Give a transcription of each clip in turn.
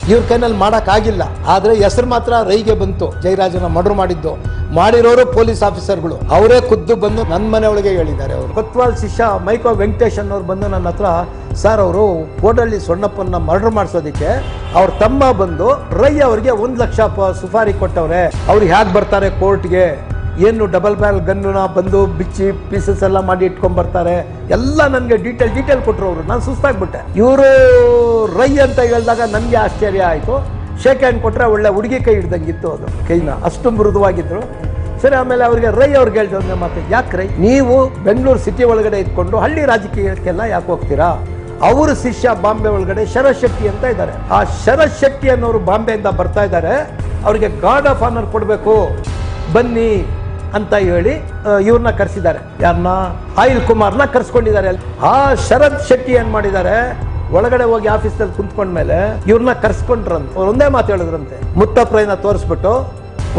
ಇವ್ರ ಕೈನಲ್ಲಿ ಮಾಡೋಕ್ಕಾಗಿಲ್ಲ. ಆದರೆ ಹೆಸರು ಮಾತ್ರ ರೈಗೆ ಬಂತು. ಜಯರಾಜನ ಮರ್ಡರ್ ಮಾಡಿರೋರು ಪೊಲೀಸ್ ಆಫೀಸರ್ಗಳು ಅವರೇ ಖುದ್ದು ಬಂದು ನನ್ನ ಮನೆ ಒಳಗೆ ಹೇಳಿದ್ದಾರೆ. ಅವರು ಕೊತ್ವಾಲ್ ಶಿಷ್ಯ ಮೈಕೋ ವೆಂಕಟೇಶ್ ಅನ್ನೋರು ಬಂದು ನನ್ನ ಹತ್ರ, ಸರ್ ಅವರು ಕೋಡಳ್ಳಿ ಸೊಣ್ಣಪ್ಪನ ಮರ್ಡರ್ ಮಾಡಿಸೋದಕ್ಕೆ ಅವ್ರ ತಮ್ಮ ಬಂದು ರೈ ಅವರಿಗೆ 1 ಲಕ್ಷ ಸುಪಾರಿ ಕೊಟ್ಟವ್ರೆ. ಅವ್ರು ಹೇಗೆ ಬರ್ತಾರೆ ಕೋರ್ಟ್ಗೆ, ಏನು ಡಬಲ್ ಬ್ಯಾರಲ್ ಗನ್ನ ಬಂದು ಬಿಚ್ಚಿ ಪೀಸಸ್ ಎಲ್ಲ ಮಾಡಿ ಇಟ್ಕೊಂಡ್ ಬರ್ತಾರೆ, ಎಲ್ಲ ನನಗೆ ಡೀಟೇಲ್ ಕೊಟ್ಟರು. ಅವರು ನಾನು ಸುಸ್ತಾಗ್ಬಿಟ್ಟೆ. ಇವರು ರೈ ಅಂತ ಹೇಳಿದಾಗ ನನಗೆ ಆಶ್ಚರ್ಯ ಆಯಿತು. ಶೇಕ್ ಹ್ಯಾಂಡ್ ಕೊಟ್ಟರೆ ಒಳ್ಳೆ ಹುಡುಗಿ ಕೈ ಹಿಡ್ದಂಗಿತ್ತು, ಅದು ಕೈನ ಅಷ್ಟು ಮೃದುವಾಗಿದ್ರು. ಸರಿ, ಆಮೇಲೆ ಅವ್ರಿಗೆ ರೈ ಅವ್ರಿಗೆ ಹೇಳ್ದೆ ಮತ್ತೆ, ಯಾಕೆ ರೈ ನೀವು ಬೆಂಗಳೂರು ಸಿಟಿ ಒಳಗಡೆ ಇದ್ಕೊಂಡು ಹಳ್ಳಿ ರಾಜಕೀಯಕ್ಕೆಲ್ಲ ಯಾಕೆ ಹೋಗ್ತೀರಾ? ಅವರು ಶಿಷ್ಯ ಬಾಂಬೆ ಒಳಗಡೆ ಶರತ್ ಶೆಟ್ಟಿ ಅಂತ ಇದ್ದಾರೆ. ಆ ಶರತ್ ಶೆಟ್ಟಿ ಅನ್ನೋರು ಬಾಂಬೆಯಿಂದ ಬರ್ತಾ ಇದ್ದಾರೆ, ಅವರಿಗೆ ಗಾರ್ಡ್ ಆಫ್ ಆನರ್ ಕೊಡಬೇಕು ಬನ್ನಿ ಅಂತ ಹೇಳಿ ಇವ್ರನ್ನ ಕರೆಸಿದ್ದಾರೆ. ಯಾರನ್ನ? ಆಯಿಲ್ ಕುಮಾರ್ನ ಕರ್ಸ್ಕೊಂಡಿದ್ದಾರೆ. ಆ ಶರತ್ ಶೆಟ್ಟಿ ಏನ್ ಮಾಡಿದ್ದಾರೆ, ಒಳಗಡೆ ಹೋಗಿ ಆಫೀಸಲ್ಲಿ ಕುಂತ್ಕೊಂಡ್ಮೇಲೆ ಇವ್ರನ್ನ ಕರ್ಸ್ಕೊಂಡ್ರಂತೆ. ಅವ್ರು ಒಂದೇ ಮಾತು ಹೇಳಿದ್ರಂತೆ, ಮುತ್ತಪ್ರೈನ ತೋರಿಸ್ಬಿಟ್ಟು,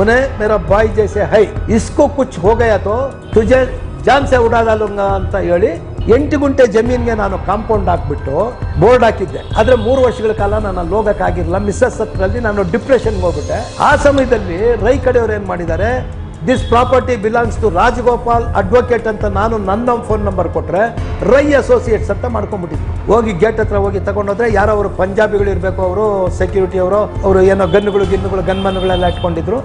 ಉನೇ ಮೇರಾ ಬಾಯ್ ಜೈಸೆ ಹೈ, ಇಸ್ಕೋ ಕುಚ್ ಹೋಗಯಾ ತೋ ತುಜೆ ಜಾನ್ ಸೆ ಉಡಾ ಡಾಲೂಂಗಾ ಅಂತ ಹೇಳಿ 8 ಗುಂಟೆ ಜಮೀನ್ಗೆ ನಾನು ಕಾಂಪೌಂಡ್ ಹಾಕ್ಬಿಟ್ಟು ಬೋರ್ಡ್ ಹಾಕಿದ್ದೆ. ಆದ್ರೆ 3 ವರ್ಷಗಳ ಕಾಲ ನಾನು ಅಲ್ಲಿ ಹೋಗಕ್ಕಾಗಿರಲಿಲ್ಲ. ಮಿಸ್ಸಸ್ ಹತ್ರಲ್ಲಿ ನಾನು ಡಿಪ್ರೆಷನ್ಗೆ ಹೋಗ್ಬಿಟ್ಟೆ. ಆ ಸಮಯದಲ್ಲಿ ರೈ ಕಡೆಯವ್ರು ಏನ್ ಮಾಡಿದ್ದಾರೆ, this property belongs to Rajagopal advocate ಅಂತ ನಾನು ನನ್ನ ಫೋನ್ ನಂಬರ್ ಕೊಟ್ರೆ ರೈ ಅಸೋಸಿಯೇಟ್ಸ್ ಅಂತ ಮಾಡ್ಕೊಂಡ್ಬಿಟ್ಟಿದ್ರು. ಹೋಗಿ ಗೇಟ್ ಹತ್ರ ಹೋಗಿ ತಗೊಂಡೋದ್ರೆ ಯಾರೋ ಅವರು ಪಂಜಾಬಿಗಳು ಇರಬೇಕು, ಅವರು ಸೆಕ್ಯೂರಿಟಿ ಅವರು ಏನೋ ಗನ್ಗಳು ಗನ್ಮನ್ಗಳೆಲ್ಲ ಇಟ್ಕೊಂಡಿದ್ರು.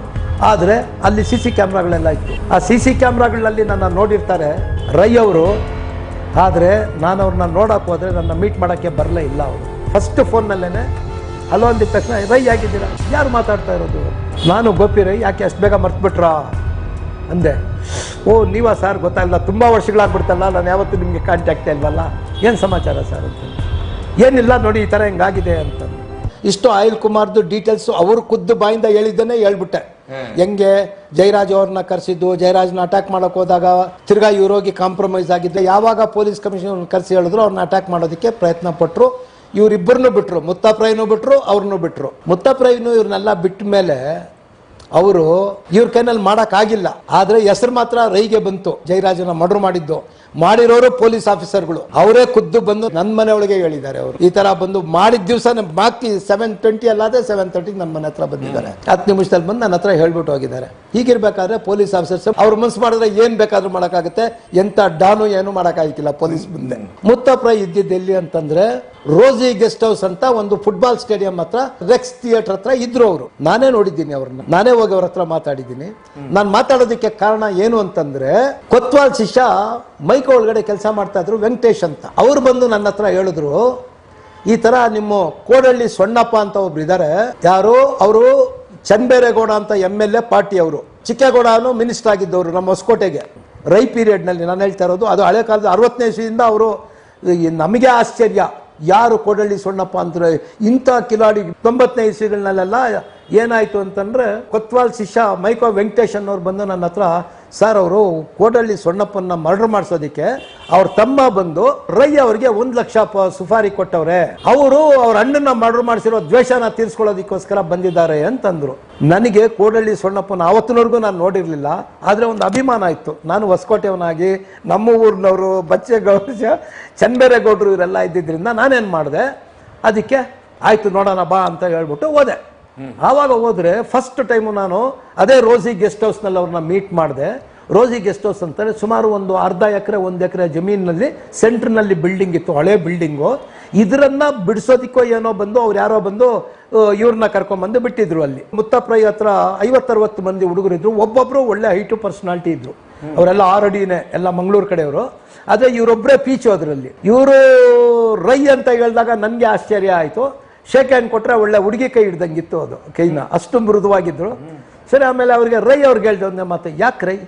ಆದರೆ ಅಲ್ಲಿ CC ಕ್ಯಾಮ್ರಾಗಳೆಲ್ಲ ಇತ್ತು. ಆ CC ಕ್ಯಾಮ್ರಾಗಳಲ್ಲಿ ನನ್ನ ನೋಡಿರ್ತಾರೆ ರೈ ಅವರು. ಆದರೆ ನಾನು ಅವ್ರನ್ನ ನೋಡಕ್ಕೆ ಹೋದ್ರೆ ನನ್ನ ಮೀಟ್ ಮಾಡೋಕ್ಕೆ ಬರಲೇ ಇಲ್ಲ. ಅವರು ಫಸ್ಟ್ ಫೋನ್ನಲ್ಲೇನೆ ಹಲೋ ಅಂದಿದ ತಕ್ಷಣ, ರೈ ಆಗಿದ್ದೀರಾ, ಯಾರು ಮಾತಾಡ್ತಾ ಇರೋದು? ನಾನು ಗೋಪಿ ರೈ, ಯಾಕೆ ಅಷ್ಟು ಬೇಗ ಮರ್ತ್ಬಿಟ್ರಾ ಅಂದೆ. ಓ ನೀವಾ ಸರ್, ಗೊತ್ತಾಗಿಲ್ಲ, ತುಂಬ ವರ್ಷಗಳಾಗ್ಬಿಡ್ತಲ್ಲ, ನಾನು ಯಾವತ್ತೂ ನಿಮಗೆ ಕಾಂಟ್ಯಾಕ್ಟೇ ಇಲ್ವಲ್ಲ, ಏನು ಸಮಾಚಾರ ಸರ್ ಅಂತ. ಏನಿಲ್ಲ ನೋಡಿ, ಈ ಥರ ಹಿಂಗಾಗಿದೆ ಅಂತ. ಇಷ್ಟು ಆಯಿಲ್ ಕುಮಾರ್ದು ಡೀಟೇಲ್ಸು ಅವರು ಖುದ್ದು ಬಾಯಿಂದ ಹೇಳಿದ್ದನ್ನೇ ಹೇಳ್ಬಿಟ್ಟೆ. ಹೆಂಗೆ ಜಯರಾಜ್ ಅವ್ರನ್ನ ಕರೆಸಿದ್ದು, ಜಯರಾಜ್ನ ಅಟ್ಯಾಕ್ ಮಾಡೋಕೆ ಹೋದಾಗ ತಿರ್ಗಾ ಇವ್ರೋಗಿ ಕಾಂಪ್ರಮೈಸ್ ಆಗಿದ್ದೆ. ಯಾವಾಗ ಪೊಲೀಸ್ ಕಮಿಷನರ್ ಕರೆಸಿ ಹೇಳಿದ್ರು ಅವ್ರನ್ನ ಅಟ್ಯಾಕ್ ಮಾಡೋದಕ್ಕೆ ಪ್ರಯತ್ನ ಪಟ್ಟರು. ಇವರಿಬ್ಬರನ್ನು ಬಿಟ್ಟರು, ಮುತ್ತಪ್ರೈನೂ ಬಿಟ್ಟರು, ಅವ್ರನ್ನೂ ಬಿಟ್ಟರು. ಮುತ್ತಪ್ರೈನು ಇವ್ರನ್ನೆಲ್ಲ ಬಿಟ್ಟ ಮೇಲೆ ಅವರು ಇವ್ರ ಕೈನಲ್ಲಿ ಮಾಡೋಕ್ಕಾಗಿಲ್ಲ. ಆದರೆ ಹೆಸರು ಮಾತ್ರ ರೈಗೆ ಬಂತು. ಜಯರಾಜನ ಮರ್ಡರ್ ಮಾಡಿರೋರು ಪೊಲೀಸ್ ಆಫೀಸರ್ಗಳು ಅವರೇ ಖುದ್ದು ಬಂದು ನನ್ನ ಮನೆ ಒಳಗೆ ಹೇಳಿದ್ದಾರೆ. ಅವರು ಈ ತರ ಬಂದು ಮಾಡಿದ ದಿವಸ ಬಾಕಿ 7:20 ಅಲ್ಲಾದ್ರೆ 7:30 ನನ್ನ ಮನೆ ಹತ್ರ ಬಂದಿದ್ದಾರೆ. 10 ನಿಮಿಷದಲ್ಲಿ ಬಂದು ನನ್ನ ಹತ್ರ ಹೇಳ್ಬಿಟ್ಟು ಹೋಗಿದ್ದಾರೆ. ಹೀಗಿರ್ಬೇಕಾದ್ರೆ ಪೊಲೀಸ್ ಆಫೀಸರ್ಸ್ ಅವ್ರ ಮನ್ಸು ಮಾಡಿದ್ರೆ ಏನ್ ಬೇಕಾದ್ರೂ ಮಾಡೋಕ್ಕಾಗುತ್ತೆ. ಎಂತ ಡಾನು ಏನು ಮಾಡೋಕ್ಕಾಗಿಲ್ಲ ಪೊಲೀಸ್ ಮುಂದೆ. ಮುತ್ತಪ್ರೈ ಇದ್ದಿದ್ದು ಎಲ್ಲಿ ಅಂತಂದ್ರೆ ರೋಸಿ ಗೆಸ್ಟ್ ಹೌಸ್ ಅಂತ ಒಂದು ಫುಟ್ಬಾಲ್ ಸ್ಟೇಡಿಯಂ ಹತ್ರ ರೆಕ್ಸ್ ಥಿಯೇಟರ್ ಹತ್ರ ಇದ್ರು ಅವರು. ನಾನೇ ನೋಡಿದ್ದೀನಿ ಅವ್ರನ್ನ, ನಾನೇ ಹೋಗಿ ಅವ್ರ ಹತ್ರ ಮಾತಾಡಿದ್ದೀನಿ. ನಾನು ಮಾತಾಡೋದಕ್ಕೆ ಕಾರಣ ಏನು ಅಂತಂದ್ರೆ, ಕೊತ್ವಾಲ್ ಶಿಷ್ಯ ಮೈಕೋ ಒಳಗಡೆ ಕೆಲಸ ಮಾಡ್ತಾ ಇದ್ರು ವೆಂಕಟೇಶ್ ಅಂತ. ಅವ್ರು ಬಂದು ನನ್ನ ಹತ್ರ ಹೇಳಿದ್ರು, ಈ ತರ ನಿಮ್ಮ ಕೋಡಳ್ಳಿ ಸೊಣ್ಣಪ್ಪ ಅಂತ ಒಬ್ರು ಇದ್ದಾರೆ, ಯಾರು ಅವರು ಚನ್ಬೇರೇಗೌಡ ಅಂತ MLA ಪಾರ್ಟಿ ಅವರು. ಚಿಕ್ಕೇಗೌಡನು ಮಿನಿಸ್ಟರ್ ಆಗಿದ್ದವರು ನಮ್ಮ ಹೊಸಕೋಟೆಗೆ ರೈ ಪೀರಿಯಡ್ ನಲ್ಲಿ. ನಾನು ಹೇಳ್ತಾ ಇರೋದು ಅದು ಹಳೆ ಕಾಲದ 60ನೇ ಇಸ್ವಿಯಿಂದ. ಅವರು ನಮಗೆ ಆಶ್ಚರ್ಯ, ಯಾರು ಕೋಡಳ್ಳಿ ಸೊಣ್ಣಪ್ಪ ಅಂದ್ರೆ ಇಂಥ ಕಿಲಾಡಿ. 90ನೇ ಇಸ್ವಿಗಳಲ್ಲೆಲ್ಲ ಏನಾಯ್ತು ಅಂತಂದ್ರೆ, ಕೊತ್ವಾಲ್ ಶಿಷ್ಯ ಮೈಕೋ ವೆಂಕಟೇಶ್ ಅನ್ನೋರು ಬಂದು ನನ್ನ ಹತ್ರ, ಸರ್ ಅವರು ಕೋಡಳ್ಳಿ ಸೊಣ್ಣಪ್ಪನ ಮರ್ಡರ್ ಮಾಡಿಸೋದಕ್ಕೆ ಅವ್ರ ತಮ್ಮ ಬಂದು ರೈ ಅವರಿಗೆ 1 ಲಕ್ಷ ಸುಪಾರಿ ಕೊಟ್ಟವ್ರೆ. ಅವರು ಅವ್ರ ಅಣ್ಣನ ಮರ್ಡರ್ ಮಾಡಿಸಿರೋ ದ್ವೇಷನ ತೀರ್ಸ್ಕೊಳ್ಳೋದಕ್ಕೋಸ್ಕರ ಬಂದಿದ್ದಾರೆ ಅಂತಂದ್ರು. ನನಗೆ ಕೋಡಳ್ಳಿ ಸೊಣ್ಣಪ್ಪನ ಆವತ್ತಿನವರೆಗೂ ನಾನು ನೋಡಿರ್ಲಿಲ್ಲ. ಆದ್ರೆ ಒಂದು ಅಭಿಮಾನ ಇತ್ತು. ನಾನು ಹೊಸಕೋಟೆಯವನಾಗಿ ನಮ್ಮ ಊರಿನವರು ಬಚ್ಚೇಗೌಡ ಚನ್ಬೇರೇಗೌಡರು ಇವರೆಲ್ಲ ಇದ್ದಿದ್ರಿಂದ ನಾನೇನ್ ಮಾಡಿದೆ, ಅದಕ್ಕೆ ಆಯ್ತು ನೋಡೋಣ ಬಾ ಅಂತ ಹೇಳ್ಬಿಟ್ಟು ಹೋದೆ. ಆವಾಗ ಹೋದ್ರೆ ಫಸ್ಟ್ ಟೈಮು ನಾನು ಅದೇ ರೋಸಿ ಗೆಸ್ಟ್ ಹೌಸ್ ನಲ್ಲಿ ಅವ್ರನ್ನ ಮೀಟ್ ಮಾಡಿದೆ. ರೋಸಿ ಗೆಸ್ಟ್ ಹೌಸ್ ಅಂತಾರೆ ಸುಮಾರು ಒಂದು ಅರ್ಧ ಎಕರೆ 1 ಎಕರೆ ಜಮೀನಿನಲ್ಲಿ ಸೆಂಟ್ರ್ನಲ್ಲಿ ಬಿಲ್ಡಿಂಗ್ ಇತ್ತು, ಹಳೆ ಬಿಲ್ಡಿಂಗು. ಇದರನ್ನ ಬಿಡಿಸೋದಿಕ್ಕೋ ಏನೋ ಬಂದು ಅವ್ರು ಯಾರೋ ಬಂದು ಇವ್ರನ್ನ ಕರ್ಕೊಂಡ್ಬಂದು ಬಿಟ್ಟಿದ್ರು. ಅಲ್ಲಿ ಮುತ್ತಪ್ರೈ ಹತ್ರ 50-60 ಮಂದಿ ಹುಡುಗರಿದ್ರು. ಒಬ್ಬೊಬ್ರು ಒಳ್ಳೆ ಹೈಟು ಪರ್ಸನಾಲಿಟಿ ಇದ್ರು. ಅವರೆಲ್ಲ 6 ಅಡಿನೇ, ಎಲ್ಲ ಮಂಗಳೂರು ಕಡೆಯವರು. ಆದ್ರೆ ಇವರೊಬ್ಬರೇ ಪೀಚು ಅದರಲ್ಲಿ. ಇವರು ರೈ ಅಂತ ಹೇಳಿದಾಗ ನನಗೆ ಆಶ್ಚರ್ಯ ಆಯಿತು. ಶೇಕ್ ಹ್ಯಾಂಡ್ ಕೊಟ್ಟರೆ ಒಳ್ಳೆ ಹುಡುಗಿ ಕೈ ಹಿಡ್ದಂಗಿತ್ತು, ಅದು ಕೈನ ಅಷ್ಟು ಮೃದುವಾಗಿದ್ರು. ಸರಿ, ಆಮೇಲೆ ಅವ್ರಿಗೆ ರೈ ಅವ್ರಿಗೆ ಹೇಳ್ದೆ ಮತ್ತೆ, ಯಾಕೆ ರೈ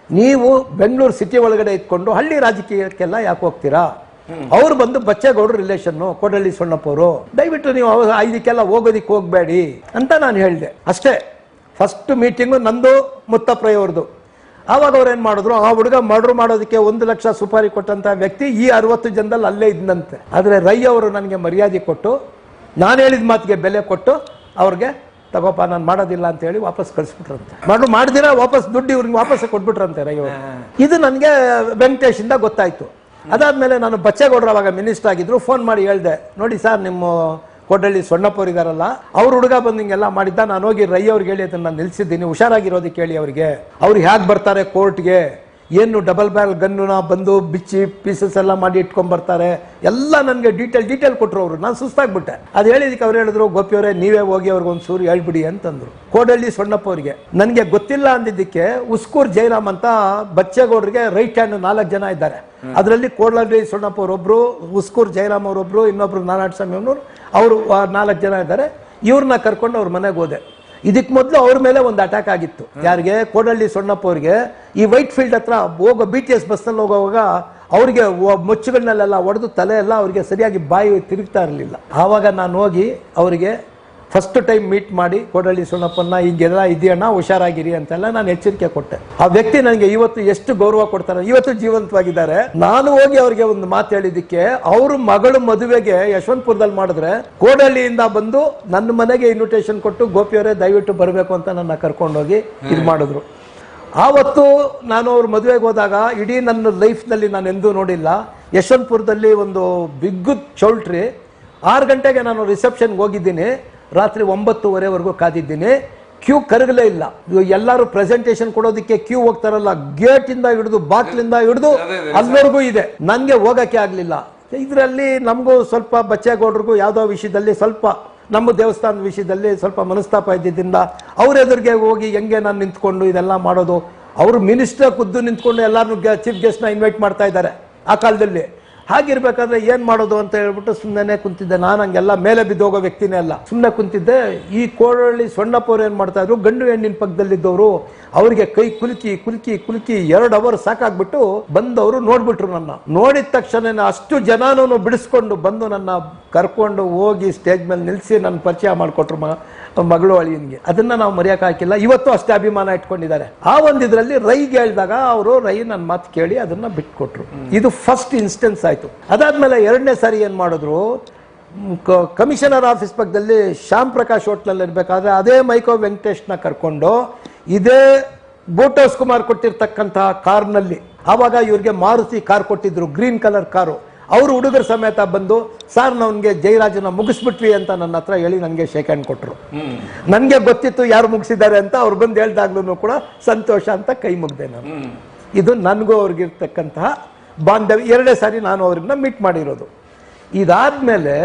ನೀವು ಬೆಂಗಳೂರು ಸಿಟಿ ಒಳಗಡೆ ಇದ್ಕೊಂಡು ಹಳ್ಳಿ ರಾಜಕೀಯಕ್ಕೆಲ್ಲ ಯಾಕೆ ಹೋಗ್ತೀರಾ? ಅವ್ರು ಬಂದು ಬಚ್ಚೇಗೌಡರು ರಿಲೇಷನ್ನು ಕೋಡಳ್ಳಿ ಸೊಣ್ಣಪ್ಪ ಅವರು, ದಯವಿಟ್ಟು ನೀವು ಇದಕ್ಕೆಲ್ಲ ಹೋಗೋದಿಕ್ಕೆ ಹೋಗ್ಬೇಡಿ ಅಂತ ನಾನು ಹೇಳಿದೆ ಅಷ್ಟೇ. ಫಸ್ಟ್ ಮೀಟಿಂಗು ನಂದು ಮುತ್ತಪ್ರೈ ಅವ್ರದ್ದು. ಆವಾಗ ಅವ್ರು ಏನ್ ಮಾಡಿದ್ರು, ಆ ಹುಡುಗ ಮರ್ಡರ್ ಮಾಡೋದಕ್ಕೆ 1 ಲಕ್ಷ ಸುಪಾರಿ ಕೊಟ್ಟಂತ ವ್ಯಕ್ತಿ ಈ 60 ಜನದಲ್ಲಿ ಅಲ್ಲೇ ಇದ್ದಂತೆ. ಆದ್ರೆ ರೈ ಅವರು ನನಗೆ ಮರ್ಯಾದೆ ಕೊಟ್ಟು, ನಾನು ಹೇಳಿದ ಮಾತಿಗೆ ಬೆಲೆ ಕೊಟ್ಟು ಅವ್ರಿಗೆ ತಗೋಪ ನಾನು ಮಾಡೋದಿಲ್ಲ ಅಂತ ಹೇಳಿ ವಾಪಸ್ ಕಳಿಸ್ಬಿಟ್ರಂತೆ. ಮಾಡಿದಿರ ವಾಪಸ್ ದುಡ್ಡು ಇವ್ರಿಗೆ ವಾಪಸ್ ಕೊಟ್ಬಿಟ್ರಂತೆ ರೈ ಅವರು. ಇದು ನನಗೆ ವೆಂಕಟೇಶ್ ಇಂದ ಗೊತ್ತಾಯ್ತು. ಅದಾದ್ಮೇಲೆ ನಾನು ಬಚ್ಚೇಗೌಡರು ಅವಾಗ ಮಿನಿಸ್ಟರ್ ಆಗಿದ್ರು, ಫೋನ್ ಮಾಡಿ ಹೇಳ್ದೆ, ನೋಡಿ ಸರ್ ನಿಮ್ಮ ಕೋಡಳ್ಳಿ ಸೊಣ್ಣಪ್ಪವ್ರು ಇದಾರಲ್ಲ, ಅವ್ರ ಹುಡುಗ ಬಂದು ಹಿಂಗೆಲ್ಲ ಮಾಡಿದ್ದ. ನಾನು ಹೋಗಿ ರೈ ಅವ್ರಿಗೆ ಹೇಳಿ ಅದನ್ನ ನಿಲ್ಸಿದ್ದೀನಿ, ಹುಷಾರಾಗಿರೋದಕ್ಕೆ ಹೇಳಿ ಅವ್ರಿಗೆ. ಅವ್ರು ಹೇಗೆ ಬರ್ತಾರೆ ಕೋರ್ಟ್ಗೆ, ಏನು ಡಬಲ್ ಬ್ಯಾರಲ್ ಗನ್ನuna ಬಂದು ಬಿಚ್ಚಿ ಪೀಸಸ್ ಎಲ್ಲ ಮಾಡಿ ಇಟ್ಕೊಂಡ್ ಬರ್ತಾರೆ ಎಲ್ಲ ನನಗೆ ಡೀಟೇಲ್ ಕೊಟ್ಟರು ಅವರು. ನಾನು ಸುಸ್ತಾಗ್ಬಿಟ್ಟೆ. ಅದು ಹೇಳಿದಕ್ಕೆ ಅವ್ರು ಹೇಳಿದ್ರು, ಗೋಪಿಯವರೇ ನೀವೇ ಹೋಗಿ ಅವ್ರಿಗೆ ಒಂದು ಸೂರು ಹೇಳ್ಬಿಡಿ ಅಂತಂದ್ರು. ಕೋಡಳ್ಳಿ ಸೊಣ್ಣಪ್ಪ ಅವ್ರಿಗೆ ನನಗೆ ಗೊತ್ತಿಲ್ಲ ಅಂದಿದ್ದಕ್ಕೆ ಉಸ್ಕೂರ್ ಜಯರಾಮ್ ಅಂತ ಬಚ್ಚೇಗೌಡರಿಗೆ ರೈಟ್ ಹ್ಯಾಂಡ್ 4 ಜನ ಇದ್ದಾರೆ. ಅದರಲ್ಲಿ ಕೋಡಳ್ಳಿ ಸೊಣ್ಣಪ್ಪ ಅವರೊಬ್ರು, ಉಸ್ಕೂರ್ ಜಯರಾಮ್ ಅವರೊಬ್ರು, ಇನ್ನೊಬ್ರು ನಾರಾಯಣಸ್ವಾಮಿ ಅವರು, ಅವರು 4 ಜನ ಇದ್ದಾರೆ. ಇವ್ರನ್ನ ಕರ್ಕೊಂಡು ಅವ್ರ ಮನೆಗೆ ಹೋದೆ. ಇದಕ್ಕೆ ಮೊದಲು ಅವ್ರ ಮೇಲೆ ಒಂದು ಅಟ್ಯಾಕ್ ಆಗಿತ್ತು. ಯಾರಿಗೆ? ಕೋಡಳ್ಳಿ ಸೊಣ್ಣಪ್ಪ ಅವ್ರಿಗೆ. ಈ ವೈಟ್ ಫೀಲ್ಡ್ ಹತ್ರ ಹೋಗೋ BTS ಬಸ್ನಲ್ಲಿ ಹೋಗುವಾಗ ಅವ್ರಿಗೆ ಮುಚ್ಚುಗಳನ್ನೆಲ್ಲ ಹೊಡೆದು ತಲೆ ಎಲ್ಲ ಅವ್ರಿಗೆ ಸರಿಯಾಗಿ ಬಾಯಿ ತಿರುಗ್ತಾ ಇರಲಿಲ್ಲ. ಆವಾಗ ನಾನು ಹೋಗಿ ಅವರಿಗೆ ಫಸ್ಟ್ ಟೈಮ್ ಮೀಟ್ ಮಾಡಿ, ಕೋಡಳ್ಳಿ ಸೊಣ್ಣಪ್ಪನ ಹಿಂಗೆಲ್ಲ ಇದೆಯಣ್ಣ ಹುಷಾರಾಗಿರಿ ಅಂತೆಲ್ಲ ನಾನು ಎಚ್ಚರಿಕೆ ಕೊಟ್ಟೆ. ಆ ವ್ಯಕ್ತಿ ನನಗೆ ಇವತ್ತು ಎಷ್ಟು ಗೌರವ ಕೊಡ್ತಾರೆ, ಇವತ್ತು ಜೀವಂತವಾಗಿದ್ದಾರೆ. ನಾನು ಹೋಗಿ ಅವ್ರಿಗೆ ಒಂದು ಮಾತು ಹೇಳಿದ್ದಕ್ಕೆ, ಅವ್ರ ಮಗಳು ಮದುವೆಗೆ ಯಶವಂತಪುರದಲ್ಲಿ ಮಾಡಿದ್ರೆ ಕೋಡಳ್ಳಿಯಿಂದ ಬಂದು ನನ್ನ ಮನೆಗೆ ಇನ್ವಿಟೇಷನ್ ಕೊಟ್ಟು, ಗೋಪಿಯವರೇ ದಯವಿಟ್ಟು ಬರಬೇಕು ಅಂತ ನನ್ನ ಕರ್ಕೊಂಡೋಗಿ ಇದು ಮಾಡಿದ್ರು. ಆವತ್ತು ನಾನು ಅವ್ರ ಮದುವೆಗೆ ಹೋದಾಗ ಇಡೀ ನನ್ನ ಲೈಫ್ನಲ್ಲಿ ನಾನು ಎಂದೂ ನೋಡಿಲ್ಲ. ಯಶವಂತಪುರದಲ್ಲಿ ಒಂದು ಬಿಗ್ಗು ಚೌಲ್ಟ್ರಿ 6 ಗಂಟೆಗೆ ನಾನು ರಿಸೆಪ್ಷನ್ಗೆ ಹೋಗಿದ್ದೀನಿ. ರಾತ್ರಿ 9:30ವರೆಗೂ ಕಾದಿದ್ದೀನಿ. ಕ್ಯೂ ಕರಗಲೇ ಇಲ್ಲ. ಎಲ್ಲರೂ ಪ್ರೆಸೆಂಟೇಷನ್ ಕೊಡೋದಕ್ಕೆ ಕ್ಯೂ ಹೋಗ್ತಾರಲ್ಲ, ಗೇಟ್ ಇಂದ ಹಿಡಿದು ಬಾಕ್ಲಿಂದ ಹಿಡಿದು ಅಲ್ಲಿವರೆಗೂ ಇದೆ. ನನಗೆ ಹೋಗಕ್ಕೆ ಆಗ್ಲಿಲ್ಲ. ಇದರಲ್ಲಿ ನಮಗೂ ಸ್ವಲ್ಪ ಬಚ್ಚೇಗೌಡರಿಗೂ ಯಾವುದೋ ವಿಷಯದಲ್ಲಿ ಸ್ವಲ್ಪ, ನಮ್ಮ ದೇವಸ್ಥಾನದ ವಿಷಯದಲ್ಲಿ ಸ್ವಲ್ಪ ಮನಸ್ತಾಪ ಇದ್ದಿದ್ದರಿಂದ ಅವ್ರ ಎದುರಿಗೆ ಹೋಗಿ ಹೆಂಗೆ ನಾನು ನಿಂತ್ಕೊಂಡು ಇದೆಲ್ಲ ಮಾಡೋದು. ಅವರು ಮಿನಿಸ್ಟರ್ ಖುದ್ದು ನಿಂತ್ಕೊಂಡು ಎಲ್ಲಾರು ಚೀಫ್ ಗೆಸ್ಟ್ನ ಇನ್ವೈಟ್ ಮಾಡ್ತಾ ಇದ್ದಾರೆ ಆ ಕಾಲದಲ್ಲಿ. ಹಾಗಿರ್ಬೇಕಾದ್ರೆ ಏನ್ ಮಾಡೋದು ಅಂತ ಹೇಳ್ಬಿಟ್ಟು ಸುಮ್ಮನೆ ಕುಂತಿದ್ದೆ. ನಾನು ಹಂಗೆಲ್ಲ ಮೇಲೆ ಬಿದ್ದೋಗೋ ವ್ಯಕ್ತಿನೇ ಅಲ್ಲ, ಸುಮ್ಮನೆ ಕುಂತಿದ್ದೆ. ಈ ಕೋಡಳ್ಳಿ ಸೊಣ್ಣಪ್ಪ ಅವ್ರು ಏನ್ ಮಾಡ್ತಾ ಇದ್ರು, ಗಂಡು ಹೆಣ್ಣಿನ ಪಕ್ಕದಲ್ಲಿದ್ದವರು ಅವರಿಗೆ ಕೈ ಕುಲುಕಿ 2 ಅವರ್ ಸಾಕಾಗ್ಬಿಟ್ಟು ಬಂದವರು ನೋಡ್ಬಿಟ್ರು. ನನ್ನ ನೋಡಿದ ತಕ್ಷಣ ಅಷ್ಟು ಜನನೂ ಬಿಡಿಸ್ಕೊಂಡು ಬಂದು ನನ್ನ ಕರ್ಕೊಂಡು ಹೋಗಿ ಸ್ಟೇಜ್ ಮೇಲೆ ನಿಲ್ಸಿ ನನ್ನ ಪರಿಚಯ ಮಾಡಿಕೊಟ್ರು ಮಗಳು ಅಳಿಯನ್ಗೆ. ಅದನ್ನ ನಾವು ಮರೆಯಕ್ ಹಾಕಿಲ್ಲ. ಇವತ್ತು ಅಷ್ಟೇ ಅಭಿಮಾನ ಇಟ್ಕೊಂಡಿದ್ದಾರೆ. ಆ ಒಂದಿದ್ರಲ್ಲಿ ರೈಗೆ ಹೇಳಿದಾಗ ಅವರು ರೈ ನನ್ನ ಮಾತು ಕೇಳಿ ಅದನ್ನ ಬಿಟ್ಕೊಟ್ರು. ಇದು ಫಸ್ಟ್ ಇನ್ಸ್ಟೆನ್ಸ್ ಆಯ್ತು. ಅದಾದ್ಮೇಲೆ 2ನೇ ಸಾರಿ ಏನ್ ಮಾಡಿದ್ರು, ಕಮಿಷನರ್ ಆಫೀಸ್ ಪಕ್ಕದಲ್ಲಿ ಶ್ಯಾಮ್ ಪ್ರಕಾಶ್ ಹೋಟ್ಲಲ್ಲಿ ಇರ್ಬೇಕಾದ್ರೆ ಅದೇ ಮೈಕೋ ವೆಂಕಟೇಶ್ನ ಕರ್ಕೊಂಡು ಇದೇ ಬೋಟೋಸ್ ಕುಮಾರ್ ಕೊಟ್ಟಿರ್ತಕ್ಕಂತಹ ಕಾರ್ನಲ್ಲಿ, ಆವಾಗ ಇವ್ರಿಗೆ ಮಾರುತಿ ಕಾರ್ ಕೊಟ್ಟಿದ್ರು, ಗ್ರೀನ್ ಕಲರ್ ಕಾರು. ಅವರು ಹುಡುಗರ ಸಮೇತ ಬಂದು, ಸರ್ ನನ್ಗೆ ಜಯರಾಜನ ಮುಗಿಸ್ಬಿಟ್ವಿ ಅಂತ ನನ್ನ ಹತ್ರ ಹೇಳಿ ನನಗೆ ಶೇಕ್ ಹ್ಯಾಂಡ್ ಕೊಟ್ರು. ನನಗೆ ಗೊತ್ತಿತ್ತು ಯಾರು ಮುಗಿಸಿದ್ದಾರೆ ಅಂತ. ಅವ್ರು ಬಂದು ಹೇಳ್ದಾಗ್ಲೂ ಕೂಡ ಸಂತೋಷ ಅಂತ ಕೈ ಮುಗ್ದೆ ನಾನು. ಇದು ನನಗೂ ಅವ್ರಿಗಿರ್ತಕ್ಕಂತಹ ಬಾಂಧವ್ಯ. 2ನೇ ಸಾರಿ ನಾನು ಅವ್ರನ್ನ ಮೀಟ್ ಮಾಡಿರೋದು. ಇದಾದ್ಮೇಲೆ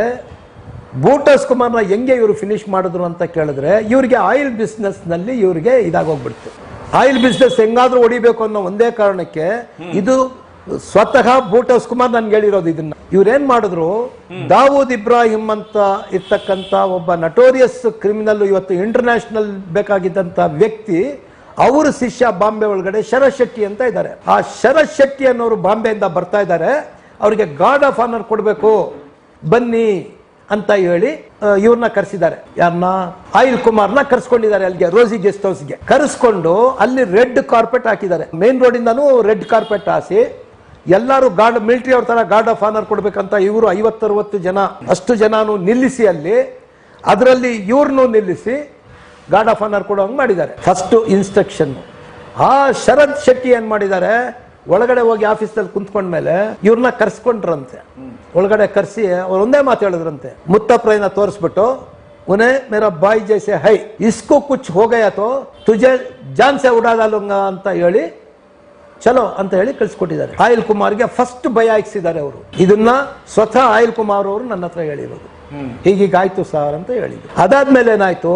ಬೋಟೋಸ್ ಕುಮಾರ್ನ ಹೆಂಗೆ ಇವರು ಫಿನಿಶ್ ಮಾಡಿದ್ರು ಅಂತ ಕೇಳಿದ್ರೆ, ಇವ್ರಿಗೆ ಆಯಿಲ್ ಬಿಸ್ನೆಸ್ ನಲ್ಲಿ ಇವ್ರಿಗೆ ಇದಾಗೋಗ್ಬಿಡ್ತು. ಆಯಿಲ್ ಬಿಸ್ನೆಸ್ ಹೆಂಗಾದ್ರೂ ಹೊಡಿಬೇಕು ಅನ್ನೋ ಒಂದೇ ಕಾರಣಕ್ಕೆ, ಇದು ಸ್ವತಃ ಬೋಟೋಸ್ ಕುಮಾರ್ ನನ್ಗೆ ಹೇಳಿರೋದು ಇದನ್ನ. ಇವ್ರೇನ್ ಮಾಡಿದ್ರು, ದಾವೂದ್ ಇಬ್ರಾಹಿಂ ಅಂತ ಇರ್ತಕ್ಕಂಥ ಒಬ್ಬ ನಟೋರಿಯಸ್ ಕ್ರಿಮಿನಲ್, ಇವತ್ತು ಇಂಟರ್ನ್ಯಾಷನಲ್ ಬೇಕಾಗಿದ್ದಂತ ವ್ಯಕ್ತಿ, ಅವರ ಶಿಷ್ಯ ಬಾಂಬೆ ಒಳಗಡೆ ಶರತ್ ಶೆಟ್ಟಿ ಅಂತ ಇದ್ದಾರೆ. ಆ ಶರತ್ ಶೆಟ್ಟಿ ಅನ್ನೋರು ಬಾಂಬೆಯಿಂದ ಬರ್ತಾ ಇದ್ದಾರೆ. ಅವರಿಗೆ ಗಾರ್ಡ್ ಆಫ್ ಆನರ್ ಕೊಡಬೇಕು ಬನ್ನಿ ಅಂತ ಹೇಳಿ ಇವ್ರನ್ನ ಕರೆಸಿದ್ದಾರೆ. ಯಾರನ್ನ? ಆಯಿಲ್ ಕುಮಾರ್ನ ಕರ್ಸ್ಕೊಂಡಿದ್ದಾರೆ ಅಲ್ಲಿಗೆ, ರೋಸಿ ಗೆಸ್ಟ್ ಹೌಸ್ಗೆ ಕರೆಸ್ಕೊಂಡು ಅಲ್ಲಿ ರೆಡ್ ಕಾರ್ಪೆಟ್ ಹಾಕಿದ್ದಾರೆ. ಮೇನ್ ರೋಡ್ ಇಂದಾನು ರೆಡ್ ಕಾರ್ಪೆಟ್ ಹಾಸಿ ಎಲ್ಲರೂ ಗಾರ್ಡ್, ಮಿಲಿಟರಿ ಅವ್ರ ತರ ಗಾರ್ಡ್ ಆಫ್ ಆನರ್ ಕೊಡ್ಬೇಕಂತ ಇವರು 50-60 ಜನ ಅಷ್ಟು ಜನನು ನಿಲ್ಲಿಸಿ ಅಲ್ಲಿ, ಅದರಲ್ಲಿ ಇವ್ರನ್ನು ನಿಲ್ಲಿಸಿ ಗಾರ್ಡ್ ಆಫ್ ಆನರ್ ಕೊಡೋಂಗ್ ಮಾಡಿದ್ದಾರೆ. First instruction. ಆ ಶರತ್ ಶೆಟ್ಟಿ ಏನ್ ಮಾಡಿದ್ದಾರೆ, ಒಳಗಡೆ ಹೋಗಿ ಆಫೀಸಲ್ಲಿ ಕುಂತ್ಕೊಂಡ್ಮೇಲೆ ಇವ್ರನ್ನ ಕರ್ಸ್ಕೊಂಡ್ರಂತೆ. ಒಳಗಡೆ ಕರ್ಸಿ ಅವ್ರು ಒಂದೇ ಮಾತು ಹೇಳಿದ್ರಂತೆ, ಮುತ್ತಪ್ರೈನ ತೋರಿಸ್ಬಿಟ್ಟು, ಉನೇ ಮೇರಾ ಬಾಯಿ ಜೈಸೆ ಹೈ, ಇಸ್ಕೋ ಕುಚ್ ಹೋಗಯಾತೋ ತುಜೆ ಜಾನ್ ಸೆ ಉಡಾ ಡಾಲೂಂಗಾ ಅಂತ ಹೇಳಿ ಚಲೋ ಅಂತ ಹೇಳಿ ಕಳಿಸ್ಕೊಟ್ಟಿದ್ದಾರೆ. ಆಯಿಲ್ ಕುಮಾರ್ಗೆ ಫಸ್ಟ್ ಭಯ ಹಾಕ್ಸಿದ್ದಾರೆ ಅವರು. ಇದನ್ನ ಸ್ವತಃ ಆಯಿಲ್ ಕುಮಾರ್ ಅವರು ನನ್ನ ಹತ್ರ ಹೇಳಿರೋದು. ಹೀಗೀಗಾಯ್ತು ಸರ್ ಅಂತ ಹೇಳಿದ್ರು. ಅದಾದ್ಮೇಲೆ ಏನಾಯ್ತು,